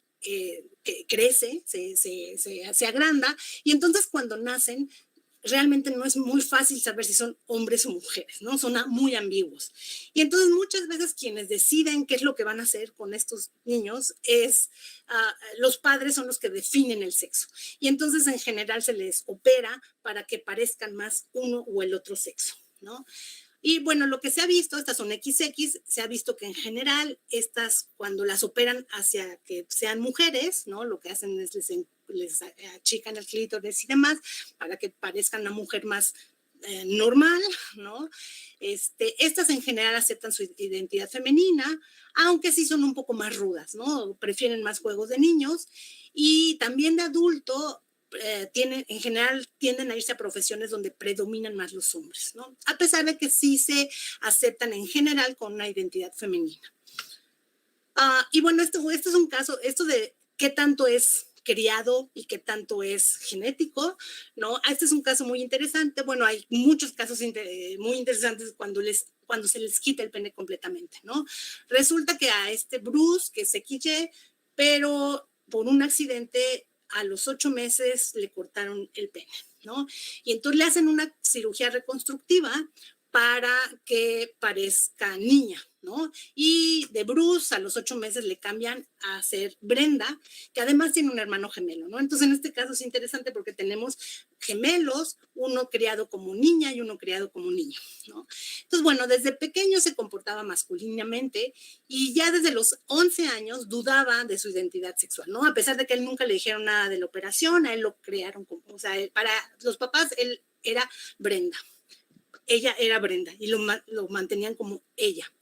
crece, se agranda, y entonces cuando nacen, realmente no es muy fácil saber si son hombres o mujeres, ¿no? Son muy ambiguos. Y entonces muchas veces quienes deciden qué es lo que van a hacer con estos niños los padres son los que definen el sexo. Y entonces en general se les opera para que parezcan más uno o el otro sexo, ¿no? Y bueno, lo que se ha visto, estas son XX, se ha visto que en general cuando las operan hacia que sean mujeres, ¿no? Lo que hacen es les achican el clítoris y demás para que parezcan una mujer más normal, ¿no? Estas en general aceptan su identidad femenina, aunque sí son un poco más rudas, ¿no? Prefieren más juegos de niños y también de adulto. En general tienden a irse a profesiones donde predominan más los hombres, ¿no? A pesar de que sí se aceptan en general con una identidad femenina. Y bueno, esto es un caso, esto de qué tanto es criado y qué tanto es genético, ¿no? Este es un caso muy interesante. Bueno, hay muchos casos muy interesantes cuando se les quita el pene completamente, ¿no? Resulta que a Bruce, que es XY, pero por un accidente a los 8 meses le cortaron el pene, ¿no? Y entonces le hacen una cirugía reconstructiva para que parezca niña, ¿no? Y de Bruce a los 8 meses le cambian a ser Brenda, que además tiene un hermano gemelo, ¿no? Entonces en este caso es interesante porque tenemos gemelos, uno criado como niña y uno criado como niño, ¿no? Entonces, bueno, desde pequeño se comportaba masculinamente y ya desde los 11 años dudaba de su identidad sexual, ¿no? A pesar de que a él nunca le dijeron nada de la operación, a él lo crearon como, o sea, para los papás él era Brenda. Ella era Brenda y lo mantenían como ella.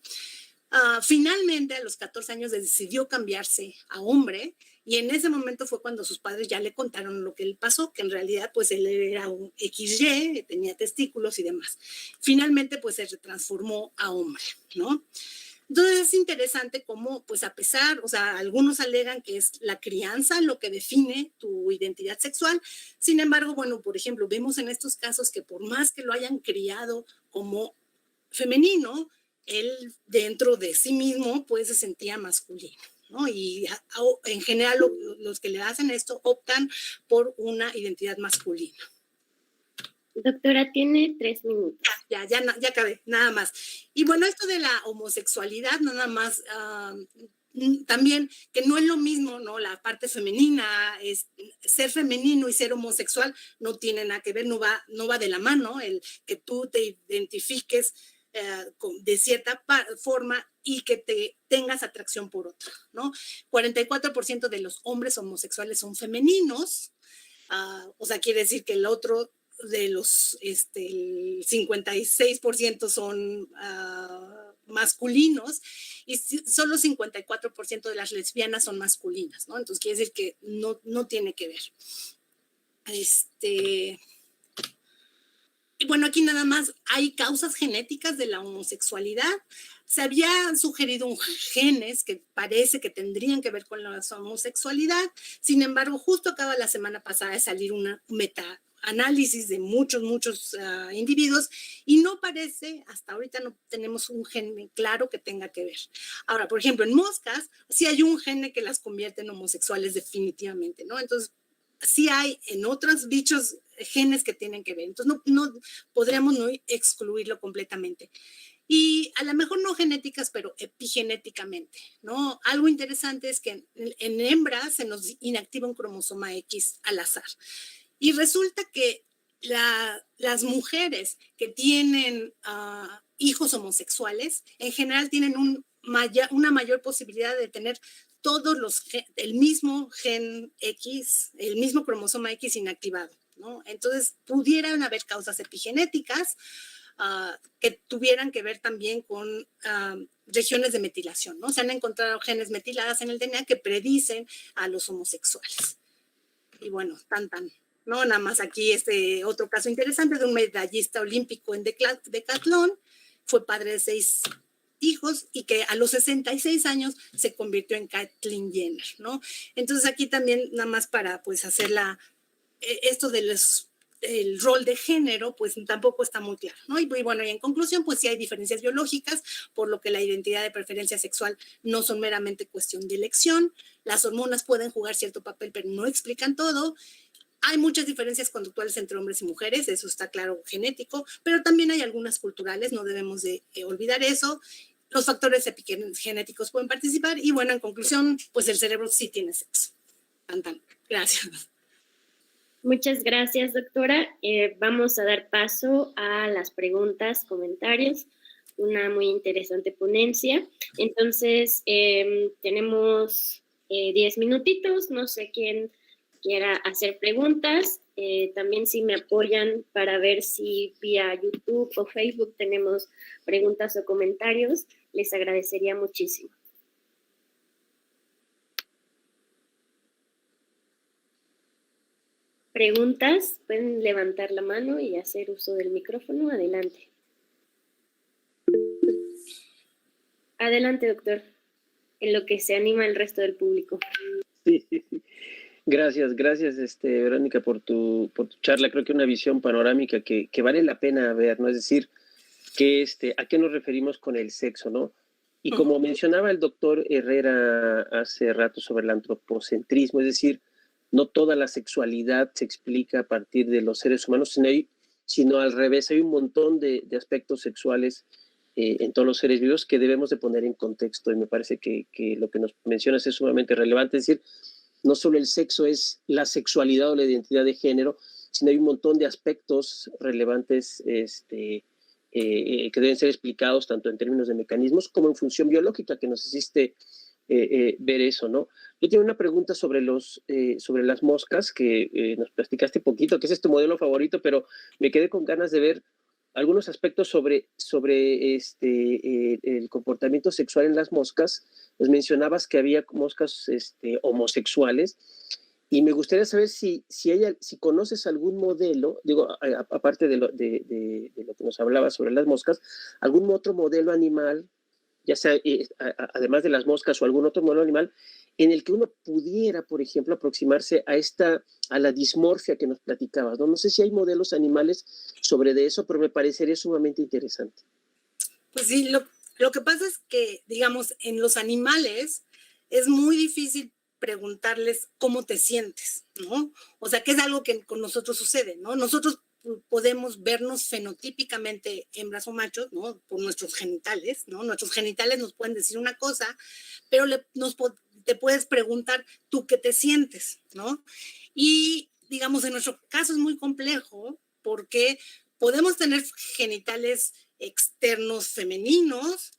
Finalmente, a los 14 años decidió cambiarse a hombre y en ese momento fue cuando sus padres ya le contaron lo que le pasó, que en realidad pues él era un XY, tenía testículos y demás. Finalmente pues se transformó a hombre, ¿no? Entonces es interesante cómo, pues a pesar, o sea, algunos alegan que es la crianza lo que define tu identidad sexual. Sin embargo, bueno, por ejemplo, vemos en estos casos que por más que lo hayan criado como femenino, él dentro de sí mismo pues se sentía masculino, ¿no? Y en general los que le hacen esto optan por una identidad masculina. Doctora, tiene 3 minutos. Ya acabé, nada más. Y bueno, esto de la homosexualidad, nada más, también que no es lo mismo, ¿no? La parte femenina, es ser femenino y ser homosexual no tiene nada que ver, no va de la mano, el que tú te identifiques de cierta forma y que te tengas atracción por otra, ¿no? 44% de los hombres homosexuales son femeninos, o sea, quiere decir que el otro de los, el 56% son masculinos y solo 54% de las lesbianas son masculinas, ¿no? Entonces quiere decir que no tiene que ver. Y bueno, aquí nada más hay causas genéticas de la homosexualidad. Se había sugerido genes que parece que tendrían que ver con la homosexualidad. Sin embargo, justo acaba la semana pasada de salir una metaanálisis de muchos individuos y no parece, hasta ahorita no tenemos un gen claro que tenga que ver. Ahora, por ejemplo, en moscas sí hay un gen que las convierte en homosexuales definitivamente, ¿no? Entonces, sí hay en otros bichos genes que tienen que ver. Entonces, no podríamos no excluirlo completamente. Y a lo mejor no genéticas, pero epigenéticamente, ¿no? Algo interesante es que en hembras se nos inactiva un cromosoma X al azar. Y resulta que las mujeres que tienen hijos homosexuales, en general tienen una mayor posibilidad de tener el mismo gen X, el mismo cromosoma X inactivado, ¿no? Entonces, pudieran haber causas epigenéticas que tuvieran que ver también con regiones de metilación, ¿no? Se han encontrado genes metiladas en el DNA que predicen a los homosexuales. Y bueno, ¿no? Nada más aquí otro caso interesante de un medallista olímpico en decatlón, fue padre de 6 hijos y que a los 66 años se convirtió en Caitlyn Jenner, ¿no? Entonces aquí también nada más para pues hacer esto del el rol de género, pues tampoco está muy claro, ¿no? Y bueno, y en conclusión, pues sí hay diferencias biológicas, por lo que la identidad de preferencia sexual no son meramente cuestión de elección. Las hormonas pueden jugar cierto papel, pero no explican todo. Hay muchas diferencias conductuales entre hombres y mujeres, eso está claro, genético, pero también hay algunas culturales, no debemos de olvidar eso. Los factores epigenéticos pueden participar y bueno, en conclusión, pues el cerebro sí tiene sexo. Gracias. Muchas gracias, doctora. Vamos a dar paso a las preguntas, comentarios. Una muy interesante ponencia. Entonces, tenemos 10 minutitos. No sé quién quiera hacer preguntas. También si me apoyan para ver si vía YouTube o Facebook tenemos preguntas o comentarios, les agradecería muchísimo. Preguntas, pueden levantar la mano y hacer uso del micrófono. Adelante. Adelante, doctor, en lo que se anima el resto del público. Sí. Gracias, Verónica, por tu charla. Creo que una visión panorámica que vale la pena ver, ¿no? Es decir, que ¿a qué nos referimos con el sexo, no? Y como mencionaba el doctor Herrera hace rato sobre el antropocentrismo, es decir, no toda la sexualidad se explica a partir de los seres humanos, sino hay sino al revés, hay un montón de aspectos sexuales en todos los seres vivos que debemos de poner en contexto, y me parece que lo que nos mencionas es sumamente relevante. Es decir, no solo el sexo es la sexualidad o la identidad de género, sino hay un montón de aspectos relevantes que deben ser explicados tanto en términos de mecanismos como en función biológica, que nos hiciste ver eso, ¿no? Yo tengo una pregunta sobre las moscas, que nos platicaste poquito, que es tu modelo favorito, pero me quedé con ganas de ver algunos aspectos sobre el comportamiento sexual en las moscas. Nos mencionabas que había moscas homosexuales, y me gustaría saber si conoces algún modelo, digo, aparte de lo que nos hablaba sobre las moscas, algún otro modelo animal, ya sea además de las moscas o algún otro modelo animal, en el que uno pudiera, por ejemplo, aproximarse a la dismorfia que nos platicabas, ¿no? No sé si hay modelos animales sobre de eso, pero me parecería sumamente interesante. Pues sí, lo que pasa es que, digamos, en los animales es muy difícil preguntarles cómo te sientes, ¿no? O sea, que es algo que con nosotros sucede, ¿no? Nosotros podemos vernos fenotípicamente hembras o machos, ¿no? Por nuestros genitales, ¿no? Nuestros genitales nos pueden decir una cosa, pero te puedes preguntar tú qué te sientes, ¿no? Y, digamos, en nuestro caso es muy complejo porque podemos tener genitales externos femeninos,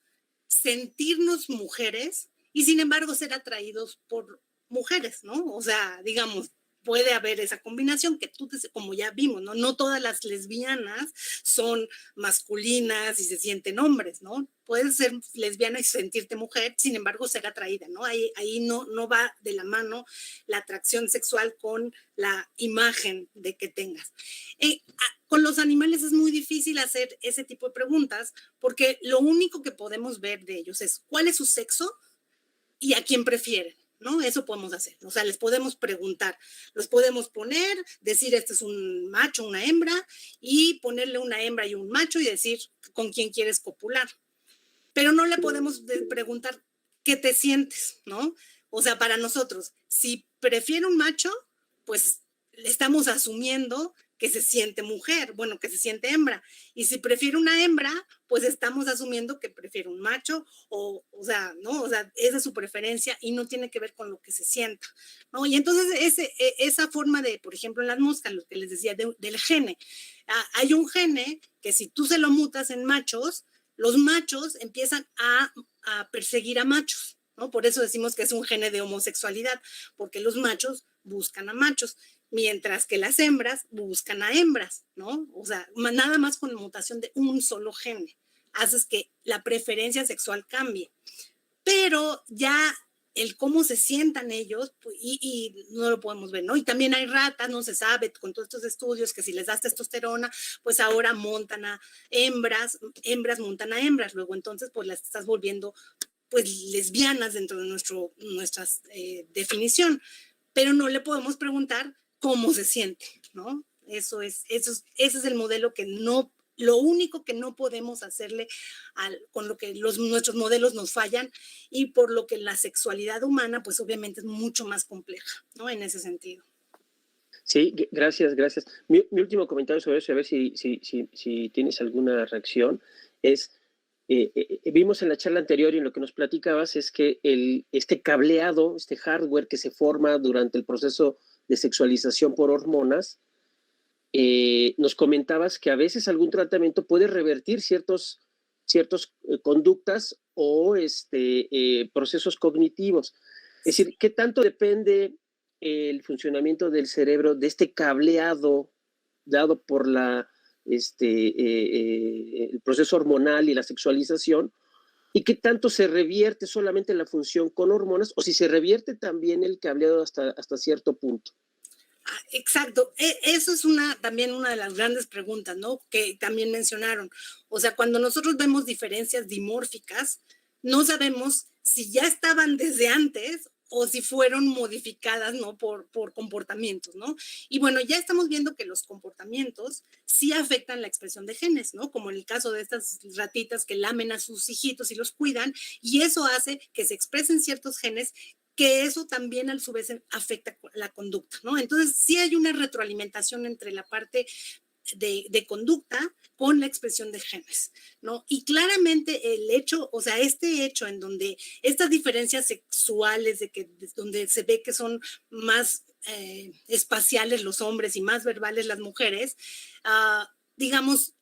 sentirnos mujeres y sin embargo ser atraídos por mujeres, ¿no? O sea, digamos, puede haber esa combinación que como ya vimos, ¿no? No todas las lesbianas son masculinas y se sienten hombres, ¿no? Puedes ser lesbiana y sentirte mujer, sin embargo ser atraída, ¿no? Ahí no va de la mano la atracción sexual con la imagen de que tengas. Con los animales es muy difícil hacer ese tipo de preguntas porque lo único que podemos ver de ellos es cuál es su sexo y a quién prefieren, ¿no? Eso podemos hacer. O sea, les podemos preguntar, los podemos poner, decir este es un macho, una hembra, y ponerle una hembra y un macho y decir con quién quieres copular. Pero no le podemos preguntar qué te sientes, ¿no? O sea, para nosotros, si prefiere un macho, pues le estamos asumiendo que se siente mujer, bueno, que se siente hembra. Y si prefiere una hembra, pues estamos asumiendo que prefiere un macho, o sea, ¿no? O sea, esa es su preferencia y no tiene que ver con lo que se sienta, ¿no? Y entonces esa forma de, por ejemplo, en las moscas, lo que les decía del gene, hay un gene que si tú se lo mutas en machos, los machos empiezan a perseguir a machos, ¿no? Por eso decimos que es un gene de homosexualidad, porque los machos buscan a machos, mientras que las hembras buscan a hembras, ¿no? O sea, nada más con la mutación de un solo gene, haces que la preferencia sexual cambie. Pero ya el cómo se sientan ellos, pues, y no lo podemos ver, ¿no? Y también hay ratas, no se sabe, con todos estos estudios, que si les das testosterona, pues ahora montan a hembras montan a hembras, luego entonces pues las estás volviendo pues lesbianas dentro de nuestra definición, pero no le podemos preguntar cómo se siente, ¿no? Ese es el modelo que no, lo único que no podemos hacerle con lo que nuestros modelos nos fallan, y por lo que la sexualidad humana pues obviamente es mucho más compleja, ¿no? En ese sentido. Sí, gracias. Mi último comentario sobre eso, a ver si tienes alguna reacción, es, vimos en la charla anterior y en lo que nos platicabas es que este cableado, este hardware que se forma durante el proceso de sexualización por hormonas, nos comentabas que a veces algún tratamiento puede revertir ciertas conductas o procesos cognitivos. Es decir, ¿qué tanto depende el funcionamiento del cerebro de este cableado dado por el proceso hormonal y la sexualización? ¿Y qué tanto se revierte solamente la función con hormonas, o si se revierte también el cableado hasta cierto punto? Exacto, eso es también una de las grandes preguntas, ¿no? Que también mencionaron. O sea, cuando nosotros vemos diferencias dimórficas, no sabemos si ya estaban desde antes o si fueron modificadas, ¿no? Por comportamientos, ¿no? Y bueno, ya estamos viendo que los comportamientos sí afectan la expresión de genes, ¿no? Como en el caso de estas ratitas que lamen a sus hijitos y los cuidan, y eso hace que se expresen ciertos genes, que eso también a su vez afecta la conducta, ¿no? Entonces sí hay una retroalimentación entre la parte de conducta con la expresión de genes, ¿no? Y claramente el hecho, o sea, este hecho en donde estas diferencias sexuales, donde se ve que son más espaciales los hombres y más verbales las mujeres, digamos,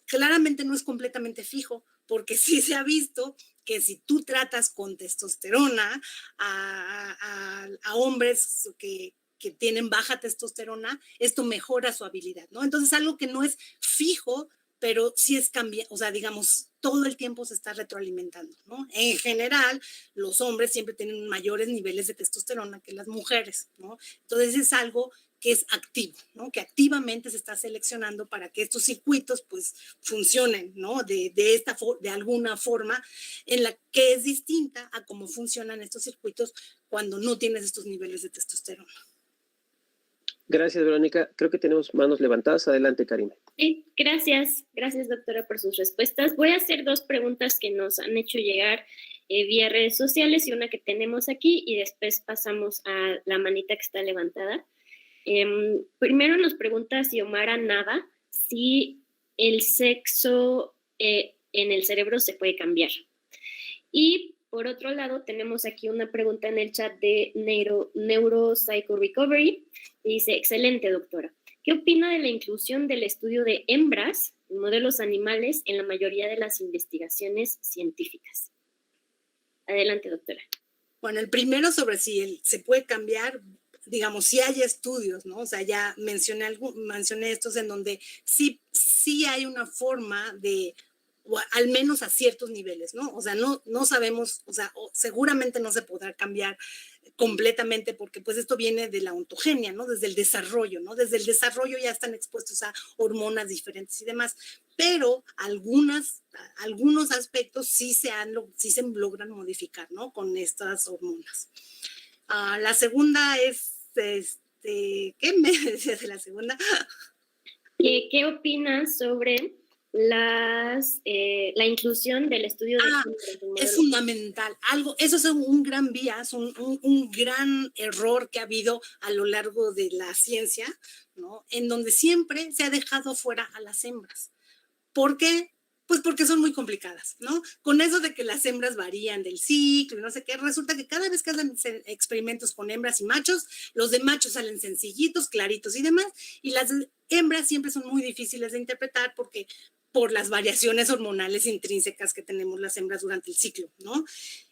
claramente no es completamente fijo, porque sí se ha visto que si tú tratas con testosterona a hombres que tienen baja testosterona, esto mejora su habilidad, ¿no? Entonces, algo que no es fijo, pero sí es cambiante, o sea, digamos, todo el tiempo se está retroalimentando, ¿no? En general, los hombres siempre tienen mayores niveles de testosterona que las mujeres, ¿no? Entonces, es algo que es activo, ¿no? Que activamente se está seleccionando para que estos circuitos pues funcionen, ¿no? De alguna forma en la que es distinta a cómo funcionan estos circuitos cuando no tienes estos niveles de testosterona. Gracias, Verónica. Creo que tenemos manos levantadas. Adelante, Karina. Sí, gracias. Gracias, doctora, por sus respuestas. Voy a hacer 2 preguntas que nos han hecho llegar vía redes sociales y una que tenemos aquí, y después pasamos a la manita que está levantada. Primero nos pregunta Xiomara Nava si el sexo en el cerebro se puede cambiar. Y por otro lado, tenemos aquí una pregunta en el chat de Neuropsycho Recovery. Dice, excelente, doctora. ¿Qué opina de la inclusión del estudio de hembras en modelos animales en la mayoría de las investigaciones científicas? Adelante, doctora. Bueno, el primero sobre si se puede cambiar, digamos, sí hay estudios, ¿no? O sea, ya mencioné estos en donde sí hay una forma de, o al menos a ciertos niveles, ¿no? O sea, no sabemos, o sea, seguramente no se podrá cambiar completamente porque pues esto viene de la ontogenia, ¿no? Desde el desarrollo, ¿no? Desde el desarrollo ya están expuestos a hormonas diferentes y demás, pero algunos aspectos sí se logran modificar, ¿no? Con estas hormonas. La segunda es, ¿qué me decías de la segunda? ¿Qué opinas sobre la inclusión del estudio de es fundamental. Eso es un gran bias, un gran error que ha habido a lo largo de la ciencia, ¿no? En donde siempre se ha dejado fuera a las hembras. ¿Por qué? Pues porque son muy complicadas, ¿no? Con eso de que las hembras varían del ciclo y no sé qué, resulta que cada vez que hacen experimentos con hembras y machos, los de machos salen sencillitos, claritos y demás, y las hembras siempre son muy difíciles de interpretar porque por las variaciones hormonales intrínsecas que tenemos las hembras durante el ciclo, ¿no?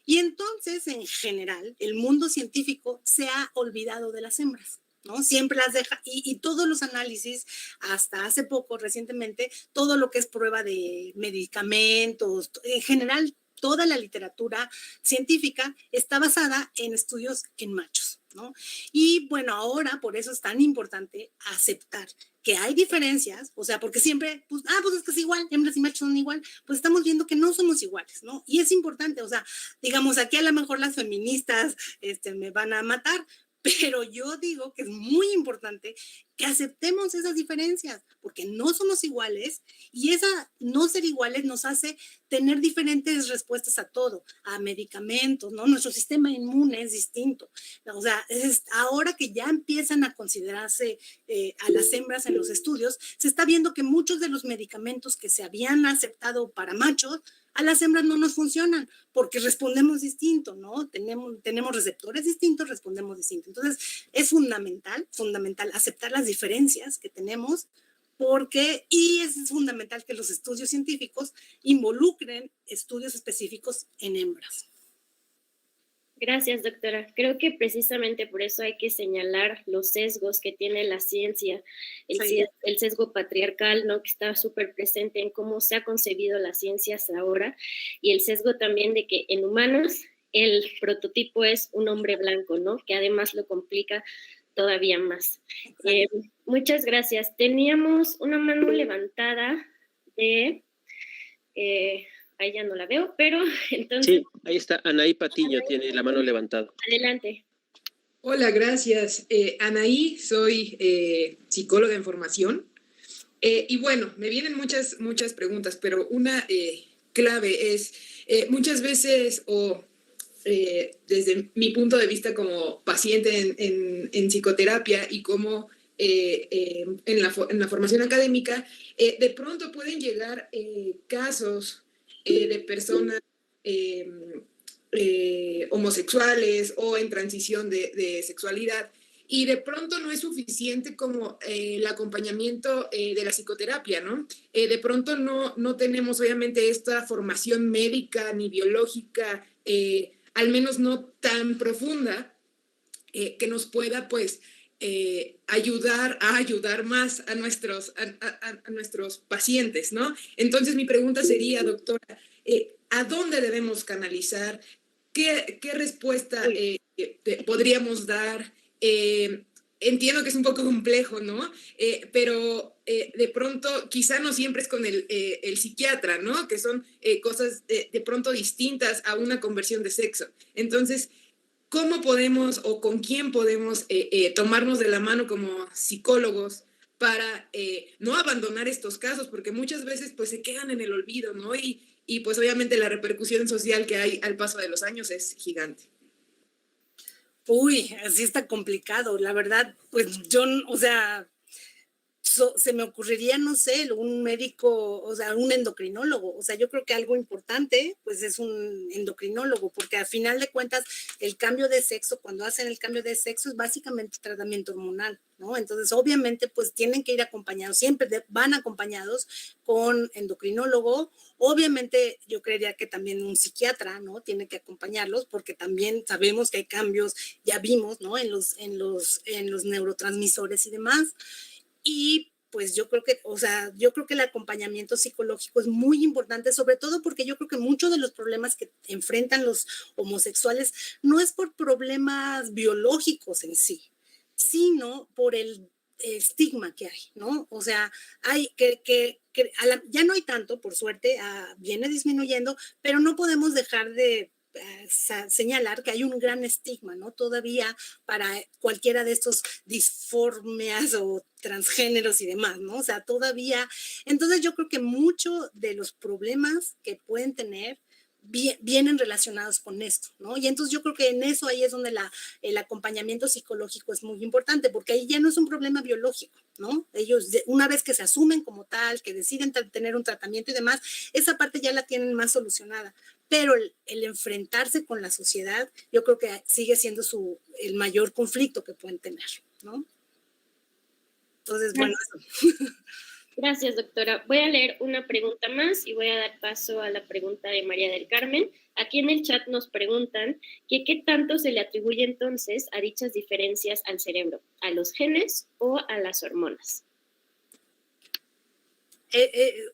Y entonces, en general, el mundo científico se ha olvidado de las hembras, ¿no? Siempre las deja, y todos los análisis, hasta hace poco, recientemente, todo lo que es prueba de medicamentos, en general, toda la literatura científica está basada en estudios en machos, ¿no? Y bueno, ahora por eso es tan importante aceptar que hay diferencias, o sea, porque siempre, pues es que es igual, hembras y machos son igual, pues estamos viendo que no somos iguales, ¿no? Y es importante, o sea, digamos, aquí a lo mejor las feministas me van a matar, pero yo digo que es muy importante que aceptemos esas diferencias, porque no somos iguales y esa no ser iguales nos hace tener diferentes respuestas a todo, a medicamentos, ¿no? Nuestro sistema inmune es distinto. O sea, ahora que ya empiezan a considerarse a las hembras en los estudios, se está viendo que muchos de los medicamentos que se habían aceptado para machos, a las hembras no nos funcionan porque respondemos distinto, ¿no? Tenemos receptores distintos, respondemos distinto. Entonces, es fundamental aceptar las diferencias que tenemos y es fundamental que los estudios científicos involucren estudios específicos en hembras. Gracias, doctora. Creo que precisamente por eso hay que señalar los sesgos que tiene la ciencia, el sesgo patriarcal, ¿no? Que está súper presente en cómo se ha concebido la ciencia hasta ahora, y el sesgo también de que en humanos el prototipo es un hombre blanco, ¿no? Que además lo complica todavía más. Muchas gracias. Teníamos una mano levantada de... ahí ya no la veo, pero entonces... Sí, ahí está, Anaí Patiño tiene la mano levantada. Adelante. Hola, gracias. Anaí, soy psicóloga en formación. Y bueno, me vienen muchas preguntas, pero una clave es, muchas veces, desde mi punto de vista como paciente en psicoterapia y como en la formación académica, de pronto pueden llegar casos de personas homosexuales o en transición de sexualidad, y de pronto no es suficiente como el acompañamiento de la psicoterapia, ¿no? De pronto no tenemos obviamente esta formación médica ni biológica, al menos no tan profunda, que nos pueda pues ayudar más a nuestros pacientes, ¿no? Entonces mi pregunta sería, doctora, ¿a dónde debemos canalizar? ¿Qué respuesta podríamos dar? Entiendo que es un poco complejo, ¿no? Pero de pronto quizá no siempre es con el psiquiatra, ¿no? Que son cosas de pronto distintas a una conversión de sexo. Entonces, ¿cómo podemos o con quién podemos tomarnos de la mano como psicólogos para no abandonar estos casos? Porque muchas veces pues se quedan en el olvido, ¿no? Y pues obviamente la repercusión social que hay al paso de los años es gigante. Uy, así está complicado. La verdad, pues yo, o sea, se me ocurriría, no sé, un médico, o sea, un endocrinólogo. O sea, yo creo que algo importante, pues es un endocrinólogo, porque al final de cuentas, el cambio de sexo, cuando hacen el cambio de sexo, es básicamente tratamiento hormonal, ¿no? Entonces, obviamente, pues tienen que ir acompañados, siempre van acompañados con endocrinólogo. Obviamente, yo creería que también un psiquiatra, ¿no? Tiene que acompañarlos, porque también sabemos que hay cambios, ya vimos, ¿no? En los neurotransmisores y demás. Y pues yo creo que, o sea, yo creo que el acompañamiento psicológico es muy importante, sobre todo porque yo creo que muchos de los problemas que enfrentan los homosexuales no es por problemas biológicos en sí, sino por el estigma que hay, ¿no? O sea, hay ya no hay tanto, por suerte, viene disminuyendo, pero no podemos dejar de señalar que hay un gran estigma, ¿no? Todavía para cualquiera de estos disformes o transgéneros y demás, ¿no? O sea, todavía. Entonces yo creo que muchos de los problemas que pueden tener vienen relacionados con esto, ¿no? Y entonces yo creo que en eso ahí es donde el acompañamiento psicológico es muy importante, porque ahí ya no es un problema biológico, ¿no? Ellos, una vez que se asumen como tal, que deciden tener un tratamiento y demás, esa parte ya la tienen más solucionada. Pero el enfrentarse con la sociedad, yo creo que sigue siendo el mayor conflicto que pueden tener, ¿no? Entonces, bueno, eso. Gracias, doctora. Voy a leer una pregunta más y voy a dar paso a la pregunta de María del Carmen. Aquí en el chat nos preguntan que qué tanto se le atribuye entonces a dichas diferencias al cerebro, a los genes o a las hormonas.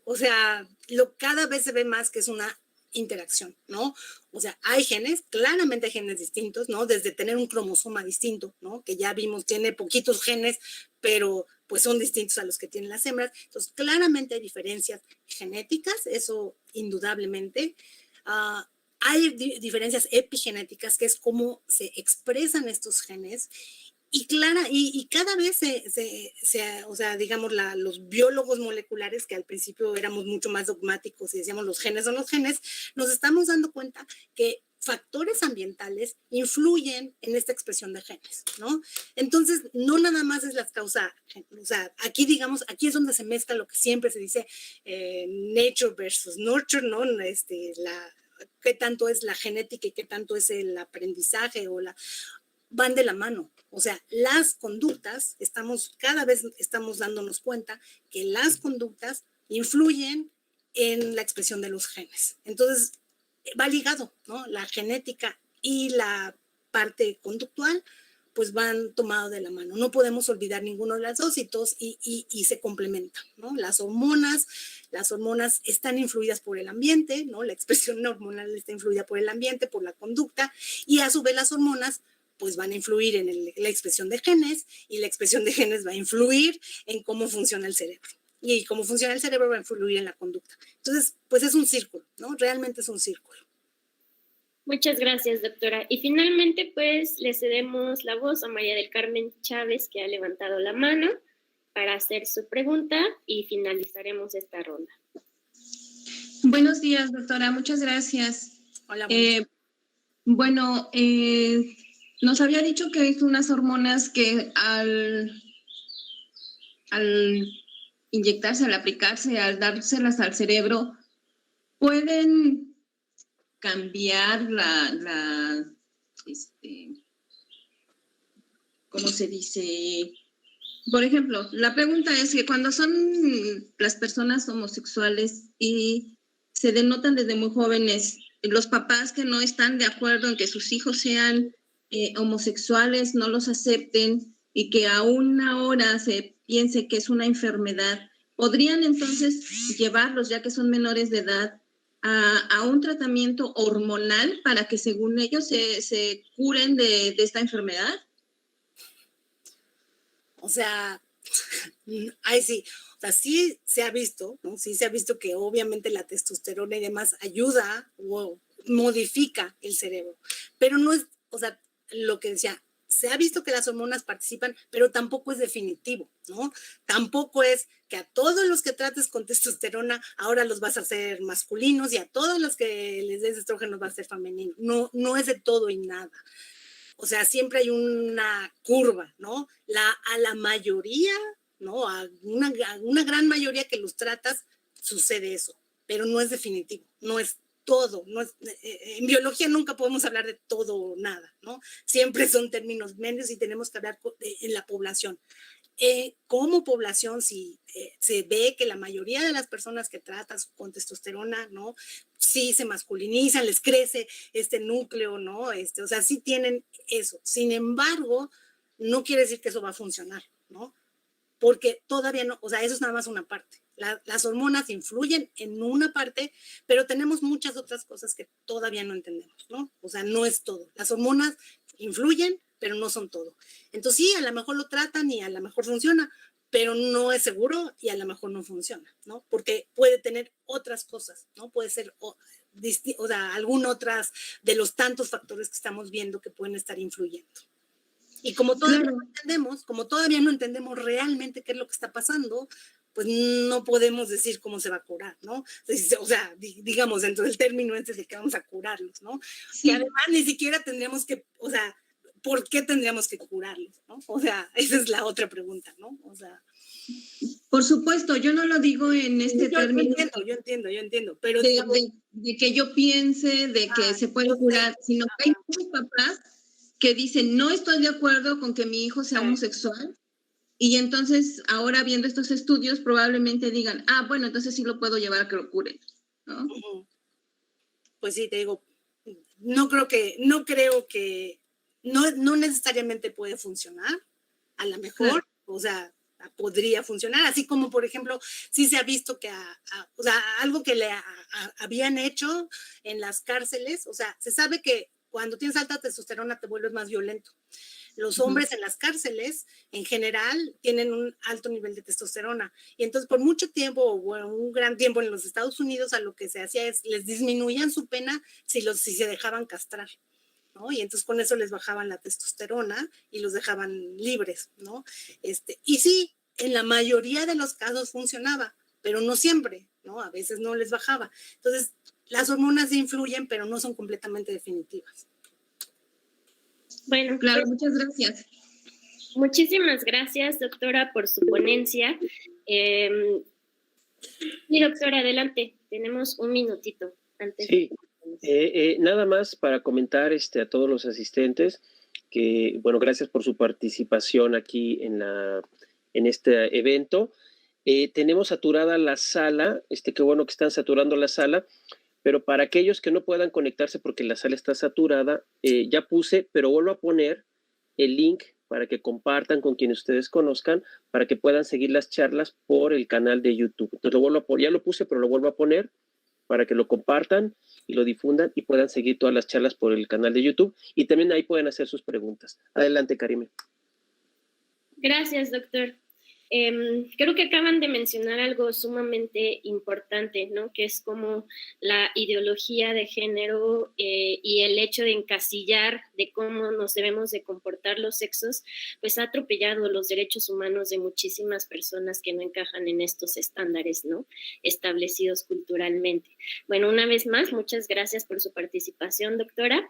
O sea, cada vez se ve más que es una interacción, ¿no? O sea, hay genes, claramente hay genes distintos, ¿no? Desde tener un cromosoma distinto, ¿no? Que ya vimos, tiene poquitos genes, pero pues son distintos a los que tienen las hembras. Entonces, claramente hay diferencias genéticas, eso indudablemente. Hay diferencias epigenéticas, que es cómo se expresan estos genes. Y cada vez o sea, digamos, los biólogos moleculares, que al principio éramos mucho más dogmáticos y decíamos los genes son los genes, nos estamos dando cuenta que factores ambientales influyen en esta expresión de genes, ¿no? Entonces, no nada más es la causa, o sea, aquí es donde se mezcla lo que siempre se dice nature versus nurture, ¿no? Qué tanto es la genética y qué tanto es el aprendizaje van de la mano. O sea, las conductas, cada vez estamos dándonos cuenta que las conductas influyen en la expresión de los genes. Entonces, va ligado, ¿no? La genética y la parte conductual, pues van tomados de la mano. No podemos olvidar ninguno de las dos y se complementan, ¿no? Las hormonas están influidas por el ambiente, ¿no? La expresión hormonal está influida por el ambiente, por la conducta, y a su vez las hormonas pues van a influir en la expresión de genes, y la expresión de genes va a influir en cómo funciona el cerebro. Y cómo funciona el cerebro va a influir en la conducta. Entonces, pues es un círculo, ¿no? Realmente es un círculo. Muchas gracias, doctora. Y finalmente, pues, le cedemos la voz a María del Carmen Chávez, que ha levantado la mano para hacer su pregunta, y finalizaremos esta ronda. Buenos días, doctora. Muchas gracias. Hola. Nos había dicho que hay unas hormonas que al al inyectarse, al aplicarse, al dárselas al cerebro, pueden cambiar ¿cómo se dice? Por ejemplo, la pregunta es que cuando son las personas homosexuales y se denotan desde muy jóvenes, los papás que no están de acuerdo en que sus hijos sean homosexuales, no los acepten y que aún ahora se piense que es una enfermedad, ¿podrían entonces llevarlos, ya que son menores de edad, a un tratamiento hormonal para que según ellos se curen de esta enfermedad? O sea, ay sí, o sea, sí se ha visto, ¿no? Sí se ha visto que obviamente la testosterona y demás ayuda o modifica el cerebro, pero no es, o sea, lo que decía, se ha visto que las hormonas participan, pero tampoco es definitivo, ¿no? Tampoco es que a todos los que trates con testosterona ahora los vas a hacer masculinos y a todos los que les des estrógenos va a ser femenino. No, no es de todo y nada. O sea, siempre hay una curva, ¿no? A la mayoría, ¿no? A una gran mayoría que los tratas, sucede eso, pero no es definitivo, no es todo, no es, en biología nunca podemos hablar de todo o nada, ¿no? Siempre son términos medios y tenemos que hablar en la población. Como población, si se ve que la mayoría de las personas que tratas con testosterona, ¿no? Sí se masculinizan, les crece este núcleo, ¿no? O sea, sí tienen eso. Sin embargo, no quiere decir que eso va a funcionar, ¿no? Porque todavía no, o sea, eso es nada más una parte. Las hormonas influyen en una parte, pero tenemos muchas otras cosas que todavía no entendemos, ¿no? O sea, no es todo. Las hormonas influyen, pero no son todo. Entonces sí, a lo mejor lo tratan y a lo mejor funciona, pero no es seguro y a lo mejor no funciona, ¿no? Porque puede tener otras cosas, ¿no? Puede ser, o sea, algún otras de los tantos factores que estamos viendo que pueden estar influyendo. Y como todavía no entendemos, realmente qué es lo que está pasando, pues no podemos decir cómo se va a curar, ¿no? O sea, digamos, dentro del término de que vamos a curarlos, ¿no? Sí. Que además ni siquiera tendríamos que, o sea, ¿por qué tendríamos que curarlos, no? O sea, esa es la otra pregunta, ¿no? O sea... Por supuesto, yo no lo digo en este término. Yo entiendo, pero... De que yo piense de que se puede curar, sino que hay muchos papás que dicen, no estoy de acuerdo con que mi hijo sea homosexual, y entonces ahora viendo estos estudios probablemente digan, bueno, entonces sí lo puedo llevar a que lo cure, ¿no? Pues sí, te digo, no creo que, no necesariamente puede funcionar, a lo mejor, o sea, podría funcionar, así como, por ejemplo, sí se ha visto que, o sea, algo que habían hecho en las cárceles, o sea, se sabe que cuando tienes alta testosterona te vuelves más violento. Los hombres en las cárceles, en general, tienen un alto nivel de testosterona. Y entonces, por mucho tiempo, bueno, un gran tiempo en los Estados Unidos, a lo que se hacía es, les disminuían su pena si se dejaban castrar, ¿no? Y entonces con eso les bajaban la testosterona y los dejaban libres, ¿no? Y sí, en la mayoría de los casos funcionaba, pero no siempre, ¿no? A veces no les bajaba. Entonces, las hormonas influyen, pero no son completamente definitivas. Bueno, claro, muchas gracias. Muchísimas gracias, doctora, por su ponencia. Y doctora, adelante, tenemos un minutito antes. Sí, nada más para comentar a todos los asistentes que, bueno, gracias por su participación aquí en este evento. Tenemos saturada la sala, qué bueno que están saturando la sala, pero para aquellos que no puedan conectarse porque la sala está saturada, ya puse, pero vuelvo a poner el link para que compartan con quienes ustedes conozcan, para que puedan seguir las charlas por el canal de YouTube. Entonces ya lo puse, pero lo vuelvo a poner para que lo compartan y lo difundan y puedan seguir todas las charlas por el canal de YouTube. Y también ahí pueden hacer sus preguntas. Adelante, Karime. Gracias, doctor. Creo que acaban de mencionar algo sumamente importante, ¿no? Que es como la ideología de género y el hecho de encasillar de cómo nos debemos de comportar los sexos, pues ha atropellado los derechos humanos de muchísimas personas que no encajan en estos estándares, ¿no? Establecidos culturalmente. Bueno, una vez más, muchas gracias por su participación, doctora.